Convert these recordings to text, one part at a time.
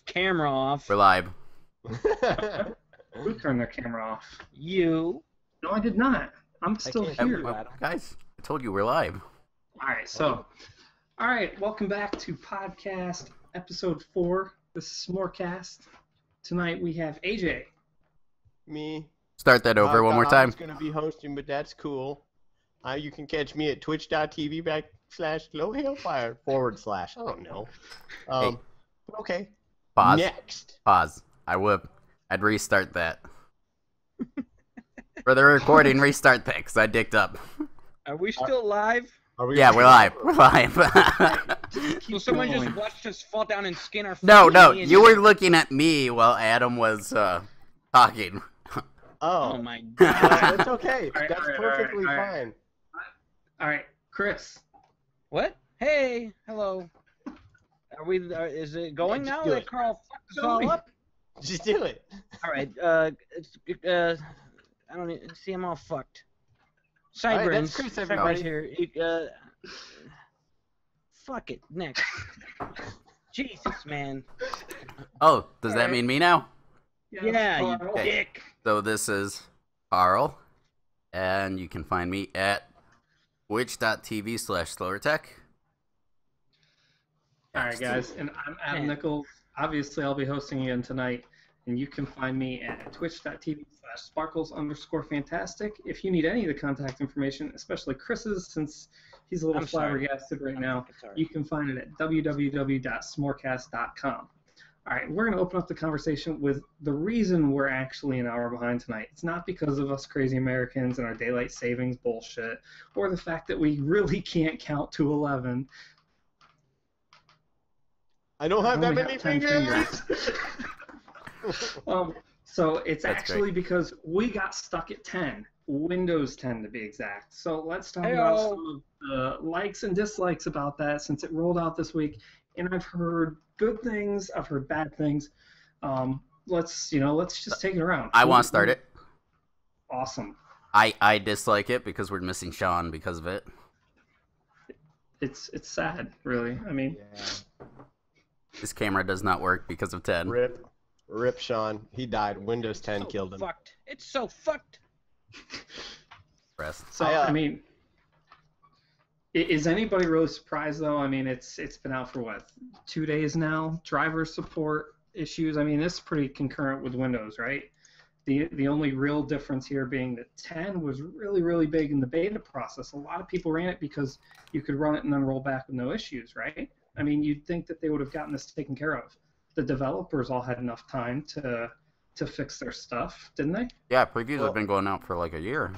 camera off. We're live. Who turned their camera off? You. No, I did not. I'm still can't here. hear you, Adam. Guys, I told you we're live. All right, welcome back to PodCast episode 4. This is S'morecast. Tonight we have AJ. Me. Start that over one more time. I was going to be hosting, but that's cool. You can catch me at twitch.tv/lowhailfire / I don't know. Hey. Okay. Pause. Next. Pause. I'd restart that. For the recording, restart that, because I dicked up. Are we still live? Are we Yeah, we're live. We're live. So someone just watched us fall down and skin our No, face? you were looking at me while Adam was talking. Oh my god. That's okay. All right, That's all right, perfectly all right. fine. All right, Chris. What? Hey, hello. Is it going Yeah, just now do that it. Carl fucked us Going. all up? Just do it. All right. I don't even see. I'm all fucked. All right, Sideburns. that's Chris, Sideburns everybody. here. Fuck it. Next. Jesus, man. Oh, does that Alright. mean me now? Yeah, you Carl. dick. So this is Carl, and you can find me at twitch.tv/slowertech. All right, guys, and I'm Adam Nichols. Obviously, I'll be hosting again tonight, and you can find me at twitch.tv/sparkles_fantastic. If you need any of the contact information, especially Chris's, since he's a little I'm sorry. flabbergasted right now, It's all right. you can find it at www.s'morecast.com. All right, we're going to open up the conversation with the reason we're actually an hour behind tonight. It's not because of us crazy Americans and our daylight savings bullshit, or the fact that we really can't count to 11. I don't have I that only many have 10 fingers. So it's That's actually because we got stuck at 10, Windows 10 to be exact. So let's talk Heyo. about some of the likes and dislikes about that since it rolled out this week. And I've heard good things, I've heard bad things. Let's just take it around. I want to start it. Awesome. I dislike it because we're missing Sean because of it. It's sad, really. I mean, Yeah. This camera does not work because of 10. Rip Sean. He died. Windows 10 So killed him. Fucked. It's so fucked. Rest. so I I mean, is anybody really surprised though? I mean, it's been out for what, 2 days now? Driver support issues. I mean, this is pretty concurrent with Windows, right? The only real difference here being that 10 was really, really big in the beta process. A lot of people ran it because you could run it and then roll back with no issues, right? I mean, you'd think that they would have gotten this taken care of. The developers all had enough time to fix their stuff, didn't they? Yeah, previews have been going out for like a year.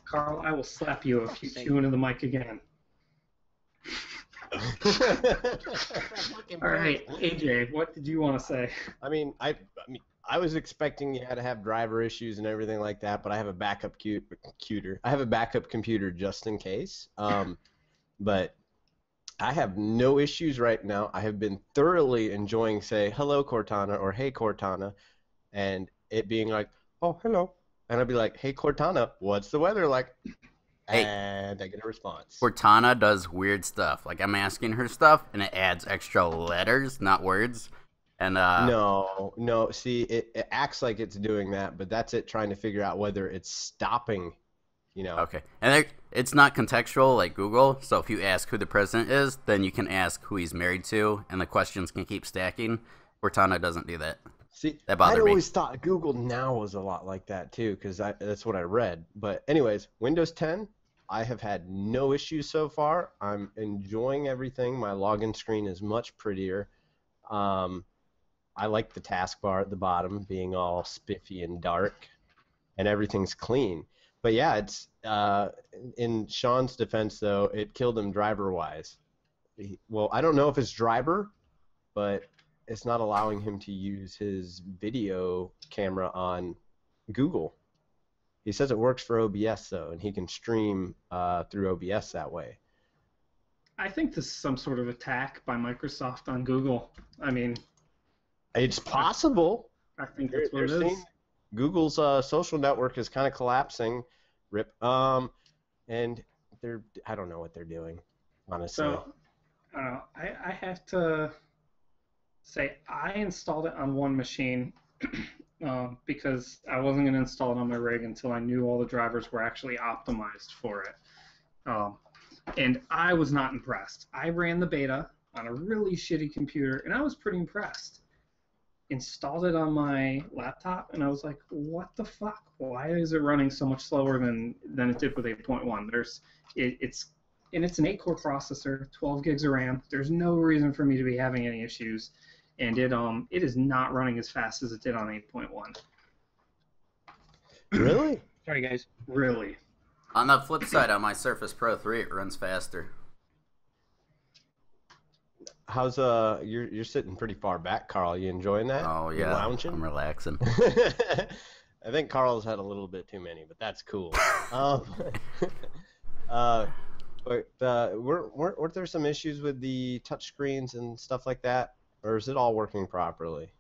Carl, I will slap you if you chew into the mic again. All right, AJ, what did you want to say? I mean, I was expecting you had to have driver issues and everything like that, but I have a backup computer. I have a backup computer just in case. But I have no issues right now. I have been thoroughly enjoying, say, hello, Cortana, or hey, Cortana, and it being like, oh, hello. And I'd be like, hey, Cortana, what's the weather like? Hey. And I get a response. Cortana does weird stuff. Like, I'm asking her stuff, and it adds extra letters, not words. And No. See, it acts like it's doing that, but that's it trying to figure out whether it's stopping, you know. Okay. And it's not contextual like Google, so if you ask who the president is, then you can ask who he's married to, and the questions can keep stacking. Cortana doesn't do that. See, That I'd bothered me. always thought Google Now was a lot like that too, because that's what I read. But anyways, Windows 10, I have had no issues so far. I'm enjoying everything. My login screen is much prettier. I like the taskbar at the bottom being all spiffy and dark, and everything's clean. But yeah, it's in Sean's defense though, it killed him driver-wise. Well, I don't know if it's driver, but it's not allowing him to use his video camera on Google. He says it works for OBS though, and he can stream through OBS that way. I think this is some sort of attack by Microsoft on Google. I mean, It's possible. I think that's what it They're is. saying Google's social network is kind of collapsing. Rip. And I don't know what they're doing, honestly. So, I have to say I installed it on one machine because I wasn't going to install it on my rig until I knew all the drivers were actually optimized for it. And I was not impressed. I ran the beta on a really shitty computer, and I was pretty impressed. Installed it on my laptop, and I was like, what the fuck? Why is it running so much slower than it did with 8.1? It's an 8-core processor, 12 gigs of RAM. There's no reason for me to be having any issues, and it is not running as fast as it did on 8.1. Really? Sorry, guys. Really. On the flip side, on my Surface Pro 3, it runs faster. How's you're sitting pretty far back, Carl. You enjoying that? Oh You yeah, lounging? I'm relaxing. I think Carl's had a little bit too many, but that's cool. But weren't there some issues with the touchscreens and stuff like that, or is it all working properly?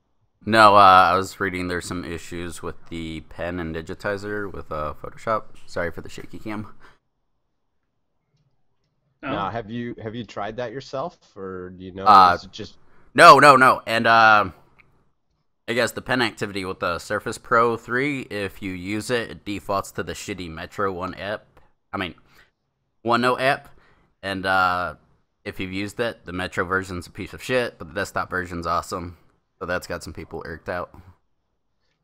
No, I was reading there's some issues with the pen and digitizer with Photoshop. Sorry for the shaky cam. Now, have you tried that yourself, or do you know? Is it just No. And I guess the pen activity with the Surface Pro 3, if you use it, it defaults to the shitty Metro OneNote app. And if you've used it, the Metro version's a piece of shit, but the desktop version's awesome. So that's got some people irked out.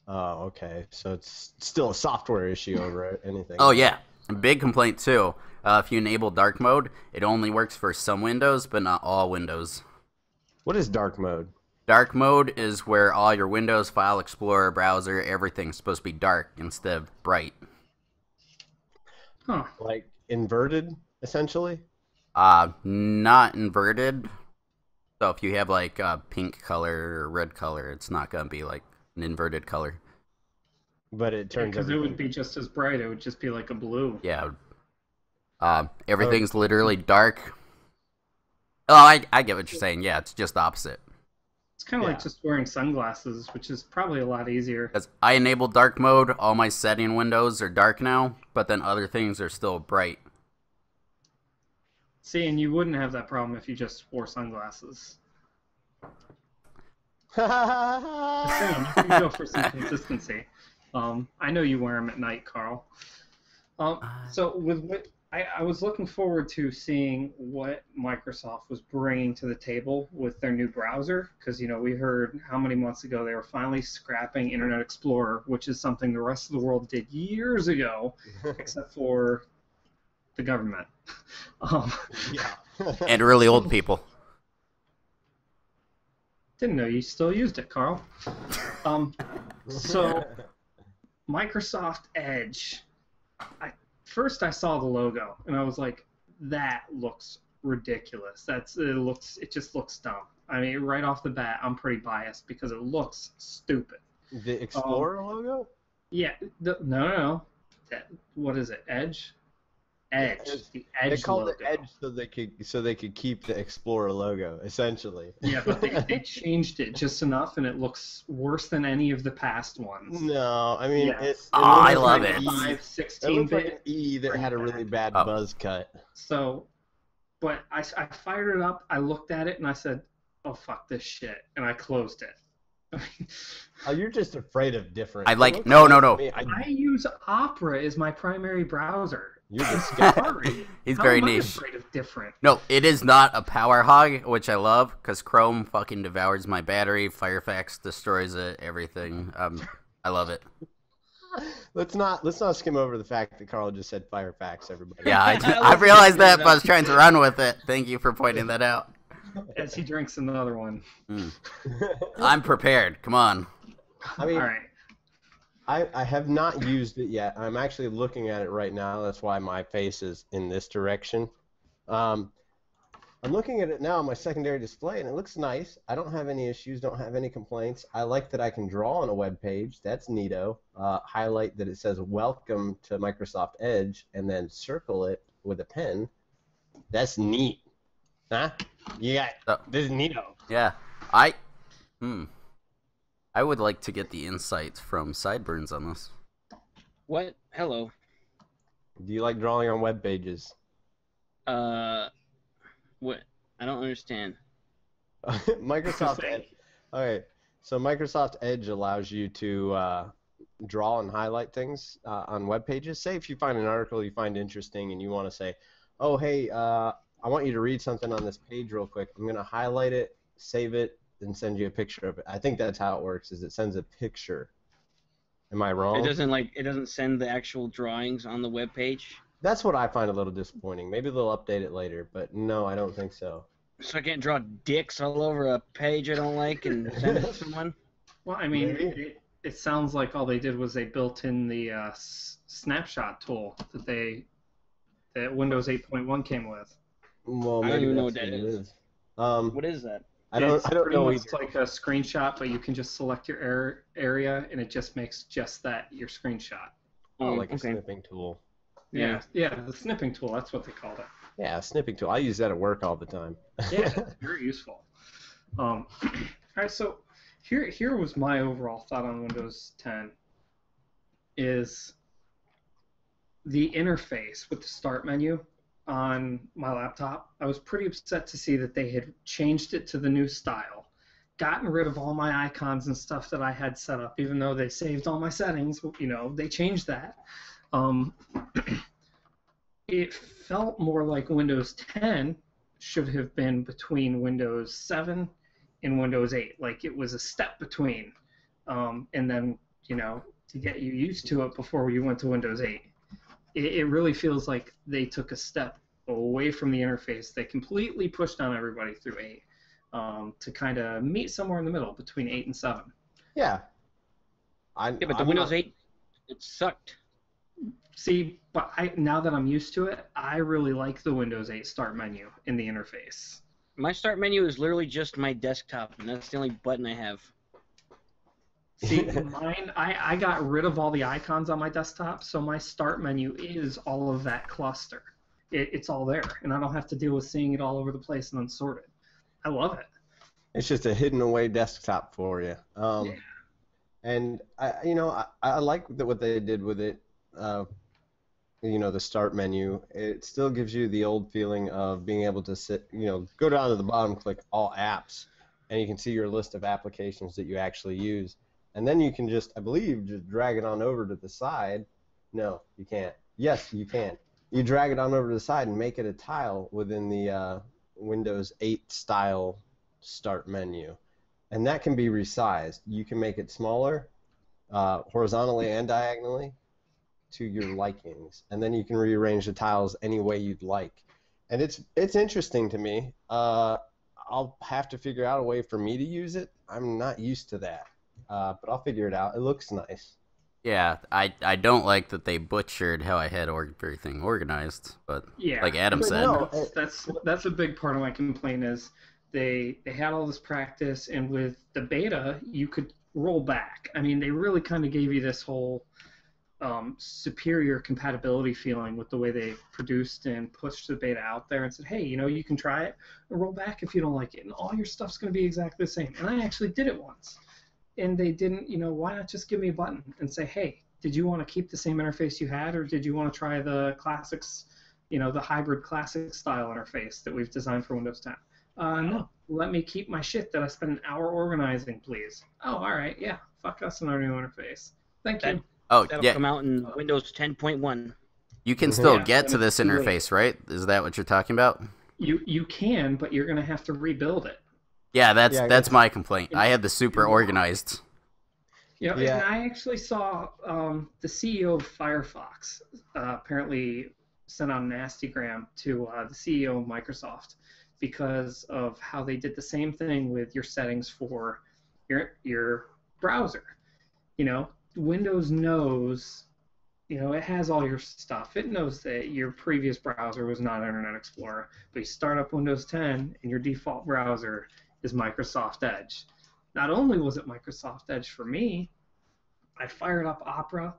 Oh, okay. So it's still a software issue over anything. Oh, yeah. Big complaint, too. If you enable dark mode, it only works for some windows, but not all windows. What is dark mode? Dark mode is where all your Windows, File Explorer, browser, everything's supposed to be dark instead of bright. Huh. Like inverted, essentially? Not inverted. So if you have like a pink color or red color, it's not going to be like an inverted color. But it turns out because it would be just as bright. It would just be like a blue. Yeah. Everything's literally dark. Oh, I get what you're saying. Yeah, it's just the opposite. It's kind of like just wearing sunglasses, which is probably a lot easier. Because I enabled dark mode, all my setting windows are dark now, but then other things are still bright. See, and you wouldn't have that problem if you just wore sunglasses. Just saying, you can go for some consistency. I know you wear them at night, Carl. So I was looking forward to seeing what Microsoft was bringing to the table with their new browser, because we heard how many months ago they were finally scrapping Internet Explorer, which is something the rest of the world did years ago, except for the government. Yeah. And really old people. Didn't know you still used it, Carl. So Microsoft Edge. First I saw the logo and I was like, that looks ridiculous. It just looks dumb. I mean, right off the bat, I'm pretty biased because it looks stupid. The Explorer logo? Yeah. No. What is it? Edge? Edge. The Edge They called logo. it Edge so they could keep the Explorer logo, essentially. Yeah, but they changed it just enough, and it looks worse than any of the past ones. No, I mean, Yes. I looks love like it. 5/16 looks like bit. an E that had a really bad Oh. buzz cut. So, but I fired it up, I looked at it, and I said, oh, fuck this shit, and I closed it. Oh, you're just afraid of different. I like- It looks no. to me, I use Opera as my primary browser. You're disgusting. Sorry. He's How very am I niche. afraid of different? No, it is not a power hog, which I love, because Chrome fucking devours my battery, Firefox destroys it, everything. I love it. Let's not skim over the fact that Carl just said Firefox, everybody. Yeah, I realized that, but I was trying to run with it. Thank you for pointing that out. As he drinks another one. I'm prepared. Come on. I mean, All right. I have not used it yet. I'm actually looking at it right now. That's why my face is in this direction. I'm looking at it now on my secondary display, and it looks nice. I don't have any issues, don't have any complaints. I like that I can draw on a web page. That's neato. Highlight that it says "Welcome to Microsoft Edge," and then circle it with a pen. That's neat. Huh? Yeah, this is neato. Yeah. I would like to get the insights from Sideburns on this. What? Hello. Do you like drawing on web pages? What? I don't understand. Microsoft Edge. Okay, so Microsoft Edge allows you to draw and highlight things on web pages. Say if you find an article you find interesting and you want to say, oh, hey, I want you to read something on this page real quick. I'm going to highlight it, save it, and send you a picture of it. I think that's how it works, is it sends a picture. Am I wrong? It doesn't send the actual drawings on the web page. That's what I find a little disappointing. Maybe they'll update it later, but no, I don't think so. So I can't draw dicks all over a page I don't like and send it to someone? Well, I mean, it sounds like all they did was they built in the snapshot tool that Windows 8.1 came with. Well, I don't maybe even know what that's that it is. What is that? I don't know It's either. like a screenshot, but you can just select your area, and it just makes just that your screenshot. Oh, like a okay. snipping tool. Yeah, the snipping tool. That's what they called it. Yeah, a snipping tool. I use that at work all the time. Yeah, very useful. All right, so here was my overall thought on Windows 10 is the interface with the start menu on my laptop. I was pretty upset to see that they had changed it to the new style, gotten rid of all my icons and stuff that I had set up, even though they saved all my settings. They changed that. It felt more like Windows 10 should have been between Windows 7 and Windows 8. Like it was a step between. And then, to get you used to it before you went to Windows 8. It really feels like they took a step away from the interface. They completely pushed on everybody through 8 to kind of meet somewhere in the middle between 8 and 7. Yeah. But the Windows 8, it sucked. See, but now that I'm used to it, I really like the Windows 8 start menu in the interface. My start menu is literally just my desktop, and that's the only button I have. See, mine, I got rid of all the icons on my desktop, so my start menu is all of that cluster. It's all there, and I don't have to deal with seeing it all over the place and unsorted. I love it. It's just a hidden away desktop for you. Yeah. And I like what they did with it. The start menu. It still gives you the old feeling of being able to go down to the bottom, click all apps, and you can see your list of applications that you actually use. And then you can just drag it on over to the side. No, you can't. Yes, you can. You drag it on over to the side and make it a tile within the Windows 8 style start menu. And that can be resized. You can make it smaller, horizontally and diagonally, to your likings. And then you can rearrange the tiles any way you'd like. And it's interesting to me. I'll have to figure out a way for me to use it. I'm not used to that. But I'll figure it out. It looks nice. Yeah, I don't like that they butchered how I had everything organized, but yeah, like Adam said. No, that's a big part of my complaint is they had all this practice, and with the beta, you could roll back. I mean, they really kind of gave you this whole superior compatibility feeling with the way they produced and pushed the beta out there and said, hey, you can try it and roll back if you don't like it, and all your stuff's going to be exactly the same. And I actually did it once. And they didn't, why not just give me a button and say, hey, did you want to keep the same interface you had, or did you want to try the classics, the hybrid classic style interface that we've designed for Windows 10? No, let me keep my shit that I spent an hour organizing, please. Oh, all right, yeah, fuck us and our new interface. Thank you. That'll come out in Windows 10.1. You can still get to this interface, right? Is that what you're talking about? You can, but you're going to have to rebuild it. Yeah, that's my complaint. I had the super organized. Yeah, and I actually saw the CEO of Firefox apparently sent out a nastygram to the CEO of Microsoft because of how they did the same thing with your settings for your browser. Windows knows, it has all your stuff. It knows that your previous browser was not Internet Explorer, but you start up Windows 10 and your default browser is Microsoft Edge. Not only was it Microsoft Edge for me, I fired up Opera,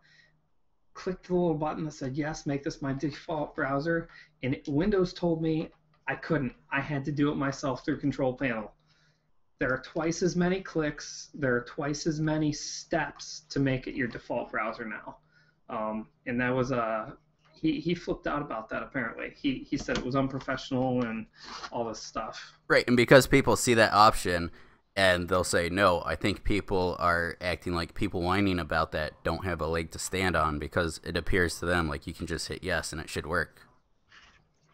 clicked the little button that said, yes, make this my default browser, and Windows told me I couldn't. I had to do it myself through Control Panel. There are twice as many clicks, there are twice as many steps to make it your default browser now. And that was he flipped out about that apparently. He said it was unprofessional and all this stuff. Right, and because people see that option And they'll say, no, I think people are acting like people whining about that don't have a leg to stand on because it appears to them like you can just hit yes and it should work.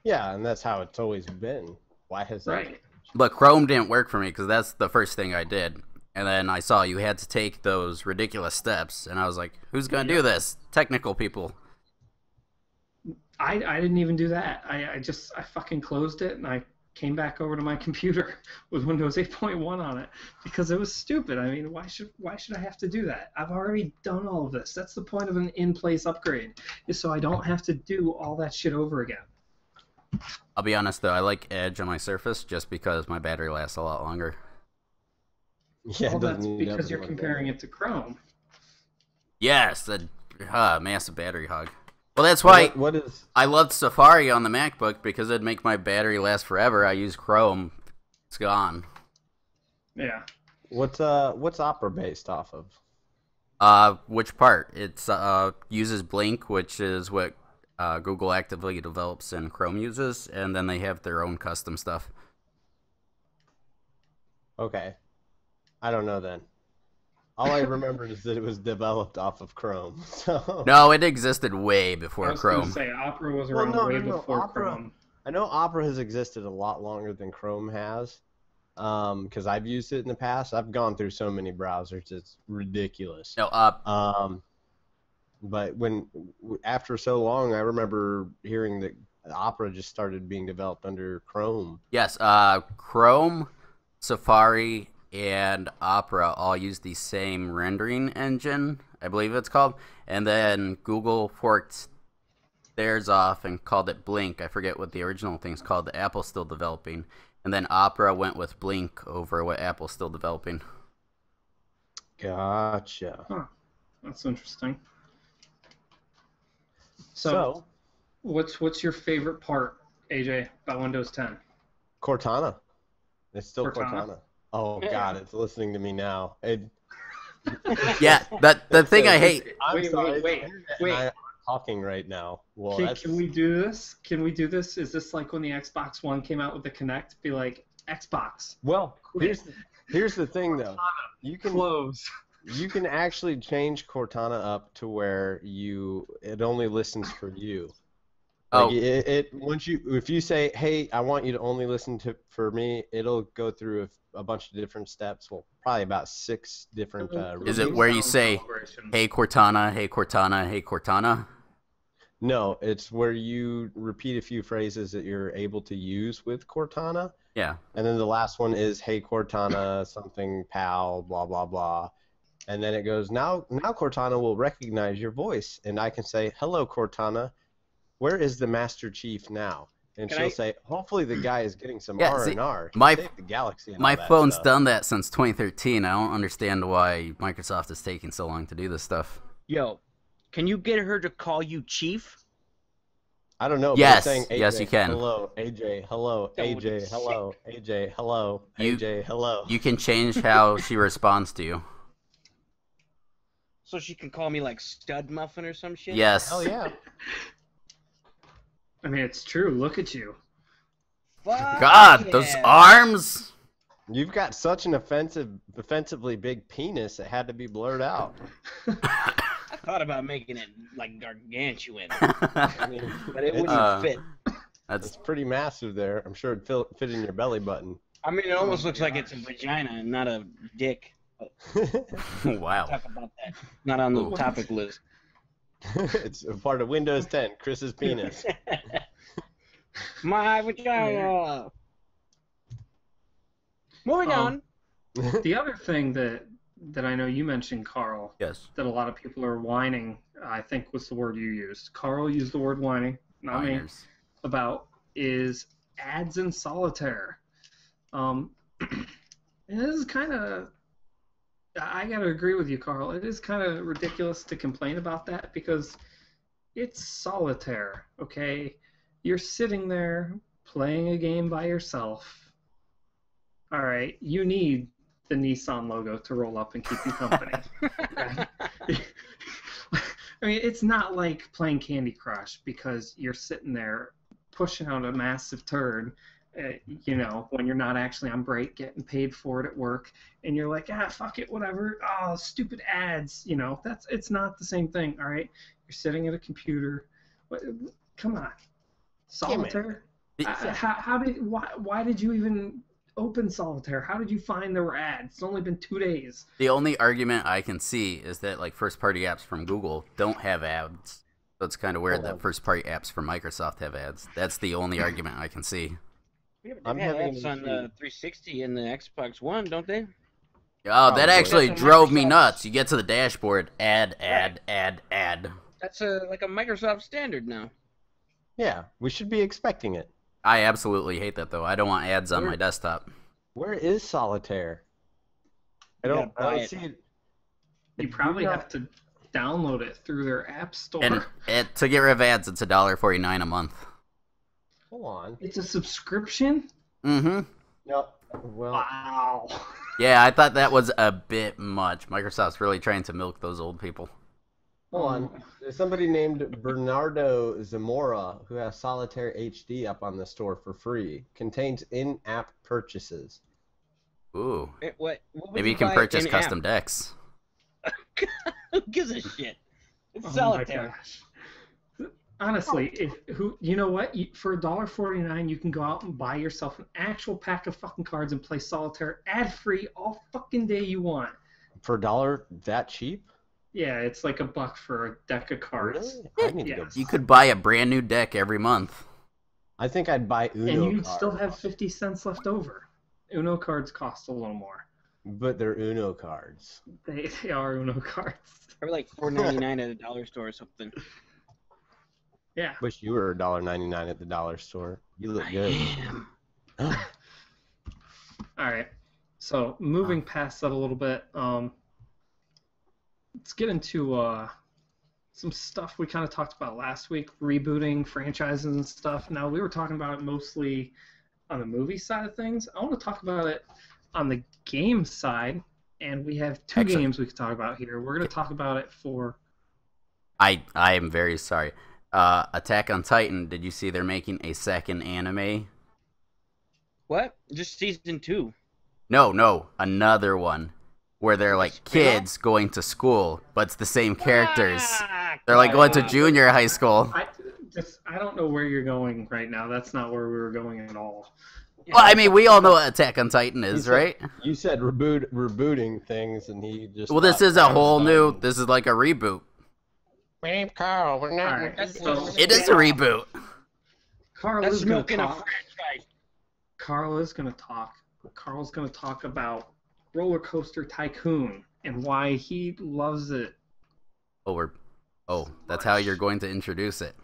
Yeah, and that's how it's always been. Why has that Right. But Chrome didn't work for me because that's the first thing I did. And then I saw you had to take those ridiculous steps, and I was like, who's going to do this? Technical people. I didn't even do that. I fucking closed it and I came back over to my computer with Windows 8.1 on it because it was stupid. I mean, why should I have to do that? I've already done all of this. That's the point of an in-place upgrade, is so I don't have to do all that shit over again. I'll be honest, though, I like Edge on my Surface just because my battery lasts a lot longer. Yeah, Well, it that's doesn't because you're like comparing it to Chrome. Yes, the massive battery hog. Well, that's why what is I loved Safari on the MacBook because it'd make my battery last forever. I use Chrome. It's gone. Yeah. what's Opera based off of? Which part? It's uses Blink, which is what Google actively develops and Chrome uses, and then they have their own custom stuff. Okay. I don't know then. All I remembered is that it was developed off of Chrome. So No, it existed way I before was Chrome. going to say, Opera was Well, around way before Opera. Chrome. I know Opera has existed a lot longer than Chrome has, because I've used it in the past. I've gone through so many browsers, it's ridiculous. No, But after so long, I remember hearing that Opera just started being developed under Chrome. yes, Chrome, Safari, and Opera all use the same rendering engine, I believe it's called, and then Google forked theirs off and called it Blink. I forget what the original thing's called that Apple's still developing, and then Opera went with Blink over what Apple's still developing. Gotcha. Huh. That's interesting. So what's your favorite part, AJ, about Windows 10? Cortana. It's still Cortana? Cortana. Oh God, it's listening to me now. Yeah, the thing I hate. I'm Wait, sorry, wait. I'm talking right now. Well, Can we do this? Can we do this? Is this like when the Xbox One came out with the Kinect? Be like, Xbox. Well, here's the thing though. You can Close. You can actually change Cortana up to where it only listens for you. Oh. Like if you say, hey, I want you to only listen for me, it'll go through a bunch of different steps. Well, probably about 6 different. Is it where you say, hey Cortana, hey Cortana, hey Cortana? No, it's where you repeat a few phrases that you're able to use with Cortana. Yeah. And then the last one is, hey Cortana, something pal, blah blah blah. And then it goes, now Cortana will recognize your voice, and I can say, hello Cortana, where is the Master Chief now? And she'll say, hopefully the guy is getting some R&R. Save the galaxy and my all that phone's stuff. done that since 2013. I don't understand why Microsoft is taking so long to do this stuff. Yo, can you get her to call you Chief? I don't know. But Yes, it's saying, AJ, yes, you can. Hello, AJ. Hello, AJ. Hello, AJ. Hello, AJ. Hello. You can change how she responds to you. So she can call me like Stud Muffin or some shit? Yes. Hell yeah. I mean, it's true. Look at you. Fuck God, yeah. those arms. You've got such an offensively big penis, it had to be blurred out. I thought about making it like gargantuan, I mean, but it wouldn't fit. it's pretty massive there. I'm sure it'd fit in your belly button. I mean, it almost looks like it's a vagina and not a dick. Wow. Talk about that. Not on the topic list. It's a part of Windows 10, Chris's penis. My vagina. Moving on. The other thing that I know you mentioned, Carl, Yes. that a lot of people are whining, I think was the word you used. Carl used the word whining, not me, Miners. about is ads in solitaire. And this is kind of, I got to agree with you, Carl. It is kind of ridiculous to complain about that because it's solitaire, okay? You're sitting there playing a game by yourself. All right, you need the Nissan logo to roll up and keep you company. Right? I mean, it's not like playing Candy Crush because you're sitting there pushing out a massive turd You know, when you're not actually on break, getting paid for it at work, and you're like, fuck it, whatever. Oh, stupid ads. You know, it's not the same thing. All right, you're sitting at a computer. Come on, Solitaire. Why did you even open Solitaire? How did you find there were ads? It's only been 2 days. The only argument I can see is that like first-party apps from Google don't have ads. So it's kind of weird that first-party apps from Microsoft have ads. That's the only argument I can see. They have apps on the 360 and the Xbox One, don't they? Oh, that actually That's a drove me Microsoft- nuts. You get to the dashboard, ad. That's like a Microsoft standard now. Yeah, we should be expecting it. I absolutely hate that, though. I don't want ads on my desktop. Where is Solitaire? I You don't gotta buy it. see it. You probably have to download it through their app store. And to get rid of ads, it's $1.49 a month. Hold on. It's a subscription? Mm-hmm. No. Well, Wow. Yeah, I thought that was a bit much. Microsoft's really trying to milk those old people. hold on. There's somebody named Bernardo Zamora who has Solitaire HD up on the store for free. Contains in-app purchases. Ooh. What would Maybe you can buy purchase in-app? custom decks. Who gives a shit? It's Oh my Solitaire. gosh. Honestly, you know what? For $1.49, you can go out and buy yourself an actual pack of fucking cards and play Solitaire ad-free all fucking day you want. For $1 that cheap? Yeah, it's like $1 for a deck of cards. Really? I need to go. Yes. You could buy a brand new deck every month. I think I'd buy Uno And you cards. still have 50 cents left over. Uno cards cost a little more. But they're Uno cards. They are Uno cards. Or like $4.99 at a dollar store or something. Yeah. Wish you were $1.99 at the dollar store. You look good. All right. So moving past that a little bit, let's get into some stuff we kind of talked about last week, rebooting franchises and stuff. Now, we were talking about it mostly on the movie side of things. I want to talk about it on the game side, and we have two games we can talk about here. We're going to talk about it for... I am very sorry. Attack on Titan, did you see they're making a second anime? What? Just season 2. No, another one. Where they're like kids going to school, but it's the same characters. They're like going to junior high school. I don't know where you're going right now. That's not where we were going at all. Well, I mean, we all know what Attack on Titan is, right? You said rebooting things, and he just... Well, this is a whole new... This is like a reboot. Hey, Carl, we're not... All right, so It is a reboot. Carl That's is going to milking a talk. franchise. Carl is going to talk. Carl's going to talk about Roller Coaster Tycoon and why he loves it. Oh, that's how you're going to introduce it.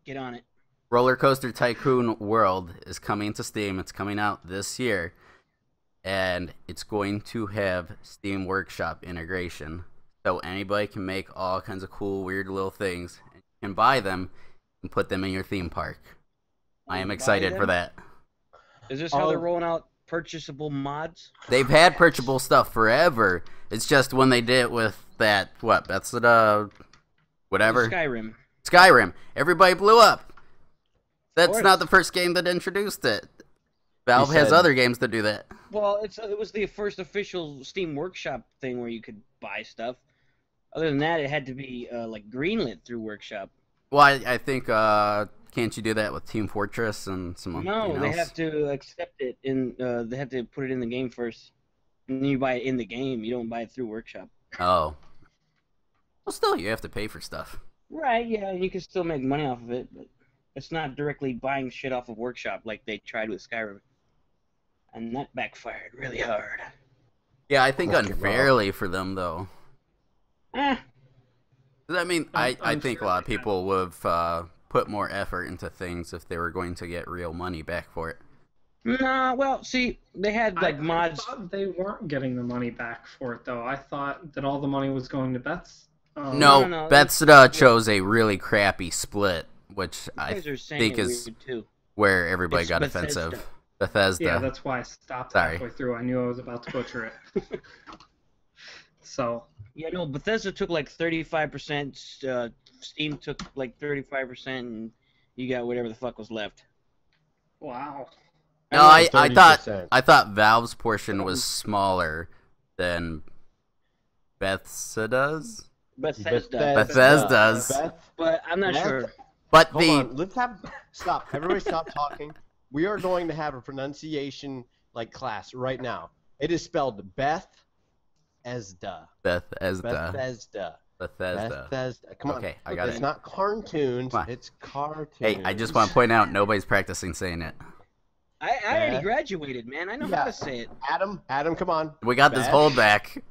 Get on it. Roller Coaster Tycoon World is coming to Steam. It's coming out this year. And it's going to have Steam Workshop integration. So anybody can make all kinds of cool, weird little things. And you can buy them and put them in your theme park. I am excited for that. Is this how they're rolling out purchasable mods? They've had purchasable stuff forever. It's just when they did it with that, Bethesda, whatever. Skyrim. Everybody blew up. That's not the first game that introduced it. Valve has other games that do that. Well, it was the first official Steam Workshop thing where you could buy stuff. Other than that, it had to be like greenlit through Workshop. Well, I think can't you do that with Team Fortress and some? No, they have to accept it they have to put it in the game first, and then you buy it in the game. You don't buy it through Workshop. Oh. Well, still, you have to pay for stuff. Right? Yeah, you can still make money off of it, but it's not directly buying shit off of Workshop like they tried with Skyrim, and that backfired really hard. Yeah, I think unfairly for them though. I mean, I think a lot of people would have put more effort into things if they were going to get real money back for it. Nah, well, see, they had like mods. I thought they weren't getting the money back for it, though. I thought that all the money was going to Beth's. No, Bethesda chose a really crappy split, which I think is where everybody got offensive. Bethesda. Yeah, that's why I stopped halfway through. I knew I was about to butcher it. So. Yeah, no, Bethesda took like 35%, Steam took like 35%, and you got whatever the fuck was left. Wow. No, I 30%. thought Valve's portion was smaller than Bethesda's. Bethesda's. But I'm not Beth? sure. But Hold on, let's stop. Everybody stop talking. We are going to have a pronunciation class right now. It is spelled Bethesda. Bethesda. Come on. Okay, I got it. It's not cartoons, it's cartoons. Hey, I just want to point out nobody's practicing saying it. I already graduated, man. I know how to say it. Adam, come on. We got this hold back.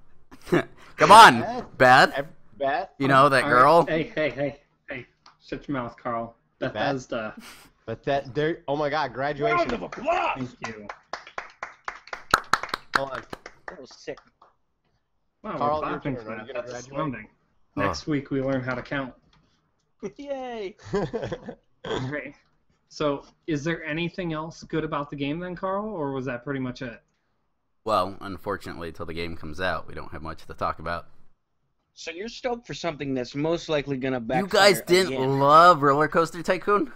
Come on, Beth. Beth. You know that All girl? Right. Hey. Shut your mouth, Carl. Bethesda. Oh my God, graduation. Round of applause! Thank you. Hold on. That was sick. Wow, Carl, we're your clapping turn. for Are that. you gonna That's graduate? astounding. Next week we learn how to count. Yay! Great. So, is there anything else good about the game then, Carl, or was that pretty much it? Well, unfortunately, till the game comes out, we don't have much to talk about. So you're stoked for something that's most likely gonna backfire. You guys didn't again. love Roller Coaster Tycoon?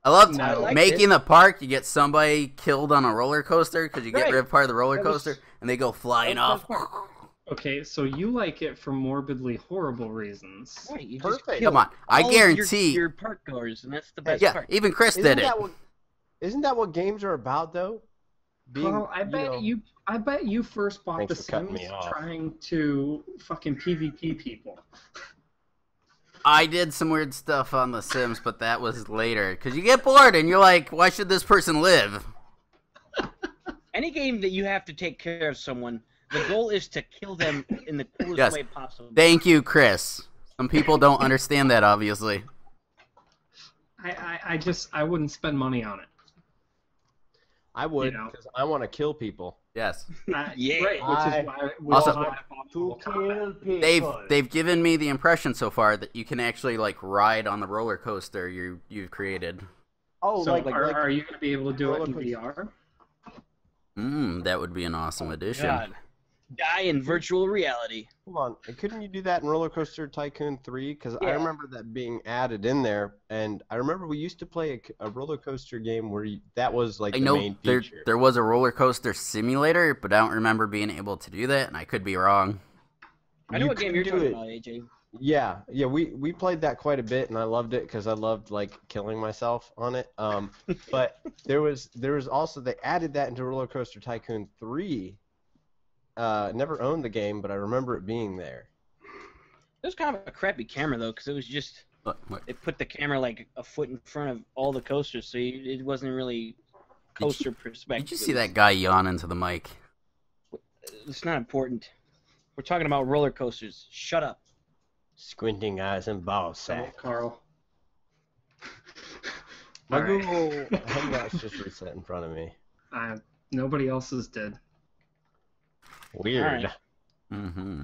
I loved No. making the park. You get somebody killed on a roller coaster because you get Right. rid of part of the roller That was- coaster, and they go flying that was off. the best part. Okay, so you like it for morbidly horrible reasons. Right, you Perfect. just killed Come on, I all of guarantee. your park goers, and that's the best Yeah, part. even Chris did it. Isn't that what games are about, though? Carl, I bet you first bought Thanks The for cutting Sims me off. trying to fucking PvP people. I did some weird stuff on The Sims, but that was later. Because you get bored and you're like, why should this person live? Any game that you have to take care of someone, the goal is to kill them in the coolest Yes. way possible. Thank you, Chris. Some people don't understand that, obviously. I wouldn't spend money on it. I would, You know. because I want to kill people. Yes. Yeah. Right, Also- I bought Mortal Kombat. They've given me the impression so far that you can actually ride on the roller coaster you've created. Oh, So are you going to be able to do it in roller VR? That would be an awesome addition. God. Die in virtual reality. Hold on. Couldn't you do that in Roller Coaster Tycoon 3? Because I Yeah. remember that being added in there, and I remember we used to play a roller coaster game where that was I the know main feature. there was a roller coaster simulator, but I don't remember being able to do that, and I could be wrong. I know You what game could you're do talking it. about, AJ. Yeah, we played that quite a bit, and I loved it because I loved killing myself on it. But there was also, they added that into Roller Coaster Tycoon 3. Never owned the game, but I remember it being there. It was kind of a crappy camera though, because it was just What? they put the camera a foot in front of all the coasters, so it wasn't really coaster perspective. Did you see that guy yawn into the mic? It's not important. We're talking about roller coasters. Shut up. Squinting eyes and ball So, sack. Carl. My All right. Google Hangouts just reset in front of me. Nobody else's did. Weird. All right. Mm-hmm.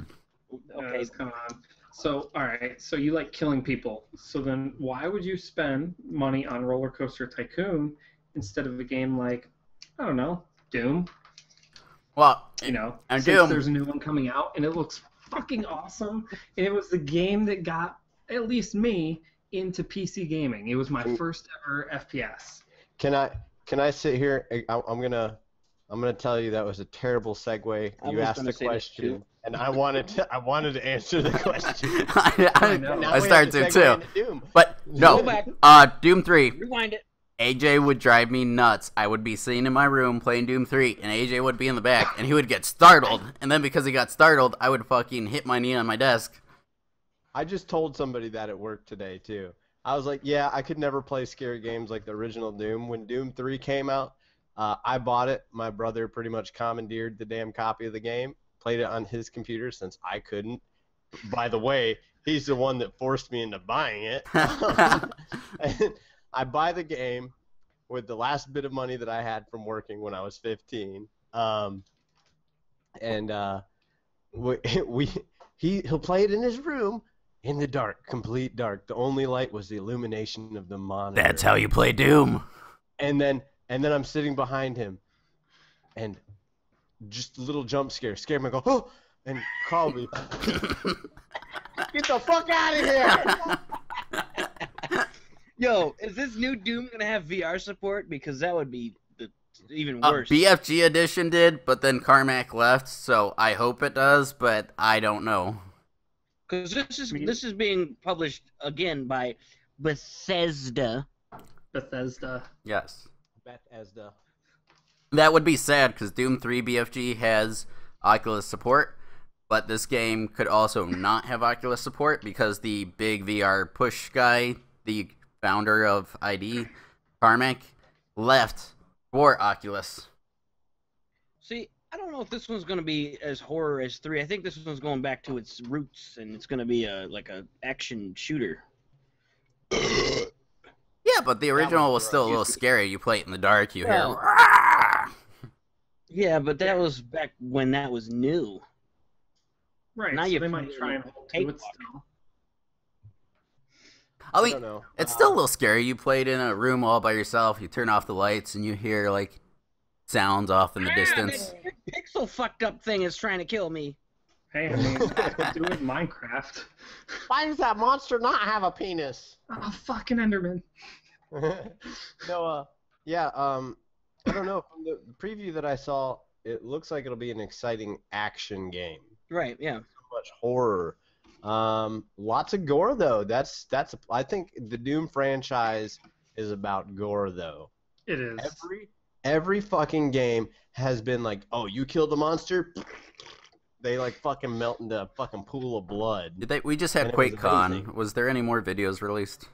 Okay. It's coming on. So, all right. So you like killing people. So then, why would you spend money on Roller Coaster Tycoon instead of a game like, I don't know, Doom? Well, You know, and since Doom. there's a new one coming out and it looks fucking awesome, and it was the game that got at least me into PC gaming. It was my first ever FPS. Can I sit here? I'm gonna tell you that was a terrible segue. I You was asked gonna the say that question, too. and I wanted to answer the question. I know. Now I we started have to segue too. into Doom. But Go back. no, Doom 3. Rewind it. AJ would drive me nuts. I would be sitting in my room playing Doom 3, and AJ would be in the back, and he would get startled. And then because he got startled, I would fucking hit my knee on my desk. I just told somebody that at work today too. I was like, yeah, I could never play scary games like the original Doom. When Doom 3 came out, I bought it. My brother pretty much commandeered the damn copy of the game, played it on his computer since I couldn't. By the way, he's the one that forced me into buying it. And I buy the game with the last bit of money that I had from working when I was 15. He'll play it in his room in the dark, complete dark. The only light was the illumination of the monitor. That's how you play Doom. And then I'm sitting behind him, and just a little jump scare scared me. I go, oh, and called me. Get the fuck out of here! Yo, is this new Doom gonna have VR support? Because that would be even worse. BFG Edition did, but then Carmack left, so I hope it does, but I don't know. Because this is being published again by Bethesda. Yes. Bethesda. That would be sad, because Doom 3 BFG has Oculus support, but this game could also not have Oculus support, because the big VR push guy, the founder of ID, Carmack, left for Oculus. See, I don't know if this one's going to be as horror as 3. I think this one's going back to its roots, and it's going to be like a action shooter. Yeah, but the original was still a little scary. You play it in the dark, you hear... Yeah, but that was back when that was new. Right, Now so you they might try and hold to it still. I mean, don't know. it's still a little scary. You played in a room all by yourself, you turn off the lights, and you hear, like, sounds off in the distance. That pixel fucked up thing is trying to kill me. Hey, I mean, that's what do in Minecraft. Why does that monster not have a penis? Oh, fucking Enderman. No, I don't know. From the preview that I saw, it looks like it'll be an exciting action game. Right, yeah. So much horror. Lots of gore though. I think the Doom franchise is about gore though. It is. Every fucking game has been like, oh, you killed a monster, they like fucking melt into a fucking pool of blood. We just had QuakeCon. Was there any more videos released?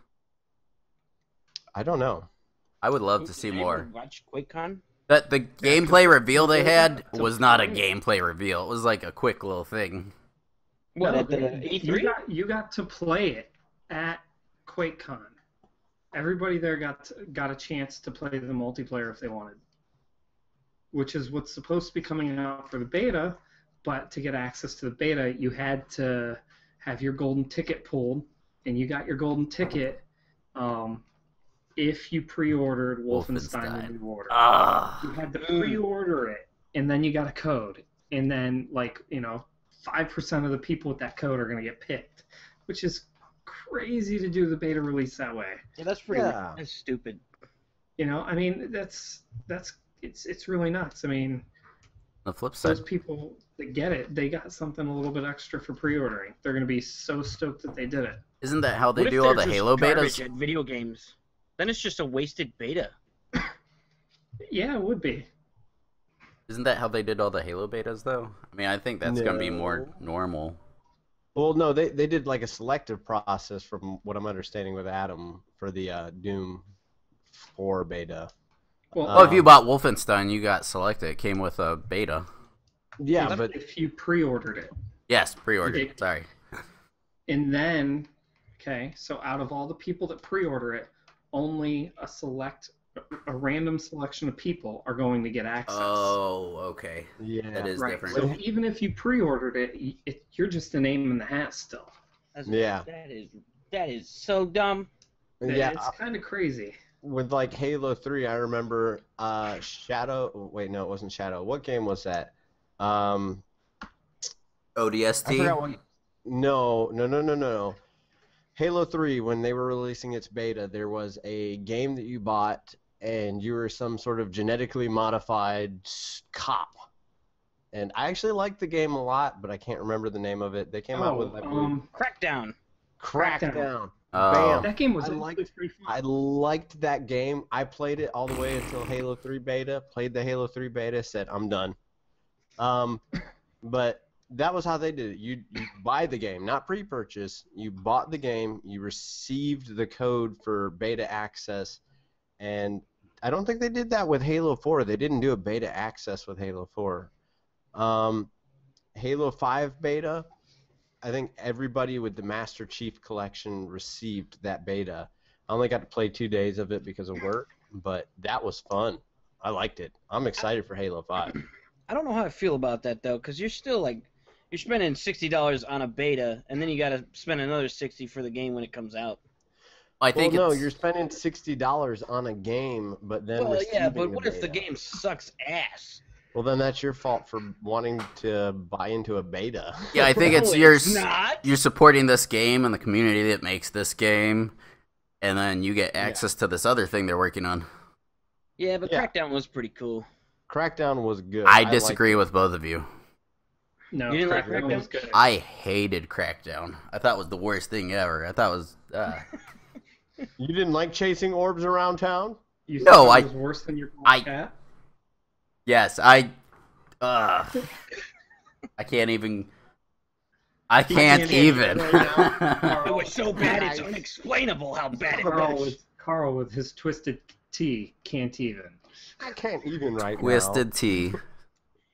I don't know. I would love to see Did I more. ever watch QuakeCon? That the gameplay reveal they had was not a gameplay reveal. It was like a quick little thing. What, No, at the E3? you got to play it at QuakeCon. Everybody there got a chance to play the multiplayer if they wanted, which is what's supposed to be coming out for the beta. But to get access to the beta, you had to have your golden ticket pulled, and you got your golden ticket if you pre-ordered Wolfenstein: The New Order. You had to pre-order it, and then you got a code, and then 5% of the people with that code are going to get picked, which is crazy to do the beta release that way. Yeah, that's pretty. Yeah. That's stupid. I mean, it's really nuts. I mean, the flip side, those people that get it, they got something a little bit extra for pre-ordering. They're going to be so stoked that they did it. Isn't that how they do all the Halo betas? At video games, then it's just a wasted beta. Yeah, it would be. Isn't that how they did all the Halo betas, though? I mean, I think that's going to be more normal. Well, no, they did like a selective process from what I'm understanding with Adam for the Doom 4 beta. Well, if you bought Wolfenstein, you got selected. It came with a beta. Yeah, but if you pre-ordered it. Yes, pre-ordered. Sorry. And then, okay, so out of all the people that pre-order it, only a random selection of people are going to get access. Oh, okay. Yeah, that is different. So even if you pre-ordered it, you're just a name in the hat still. That is so dumb. Yeah, it's kind of crazy. With like Halo 3, I remember Shadow. Wait, no, it wasn't Shadow. What game was that? ODST. I forgot what. No. Halo 3, when they were releasing its beta, there was a game that you bought, and you were some sort of genetically modified cop. And I actually liked the game a lot, but I can't remember the name of it. They came out with Crackdown. Crackdown. Bam. That game was pretty fun. I liked that game. I played it all the way until Halo 3 beta. Played the Halo 3 beta. Said I'm done. But that was how they did it. You buy the game, not pre-purchase. You bought the game. You received the code for beta access, and I don't think they did that with Halo 4. They didn't do a beta access with Halo 4. Halo 5 beta, I think everybody with the Master Chief Collection received that beta. I only got to play 2 days of it because of work, but that was fun. I liked it. I'm excited for Halo 5. I don't know how I feel about that, though, because you're still, you're spending $60 on a beta, and then you got to spend another $60 for the game when it comes out. You're spending $60 on a game, but then but what if the game sucks ass? Well, then that's your fault for wanting to buy into a beta. Yeah, I think you're supporting this game and the community that makes this game. and then you get access to this other thing they're working on. Yeah, but Crackdown was pretty cool. Crackdown was good. I disagree with both of you. No, You didn't like Crackdown Crackdown? was good. I hated Crackdown. I thought it was the worst thing ever. I thought it was. You didn't like chasing orbs around town? You No, thought it was worse than your cat? Yes, I can't even. I can't even. It was so bad, it's unexplainable how bad it was. Carl with his twisted T can't even. I can't even right Twisted now. T.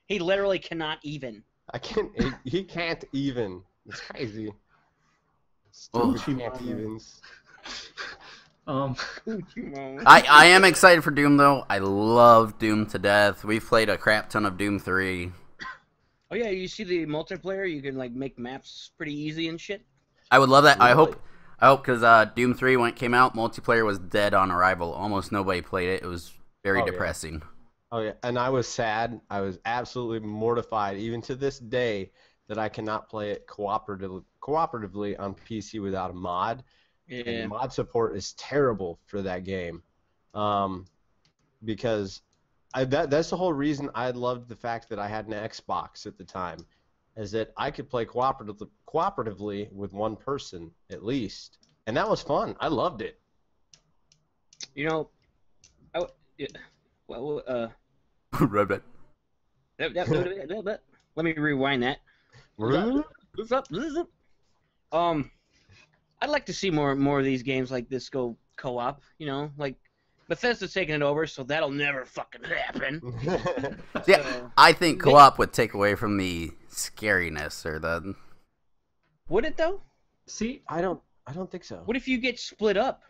He literally cannot even. I can't. He can't even. It's crazy. Oh. Stupid can't evens. I am excited for Doom though. I love Doom to death. We've played a crap ton of Doom 3. Oh yeah, you see the multiplayer? You can like make maps pretty easy and shit. I would love that. Really? I hope because Doom 3 when it came out, multiplayer was dead on arrival. Almost nobody played it. It was very depressing. Oh yeah, and I was sad. I was absolutely mortified, even to this day, that I cannot play it cooperatively on PC without a mod. Yeah. And mod support is terrible for that game, because that's the whole reason I loved the fact that I had an Xbox at the time, is that I could play cooperatively with one person at least, and that was fun. I loved it. You know, Rabbit. let me rewind that. I'd like to see more of these games like this go co-op. You know, like Bethesda's taking it over, so that'll never fucking happen. Yeah, I think co-op would take away from the scariness or the. Would it though? See, I don't think so. What if you get split up?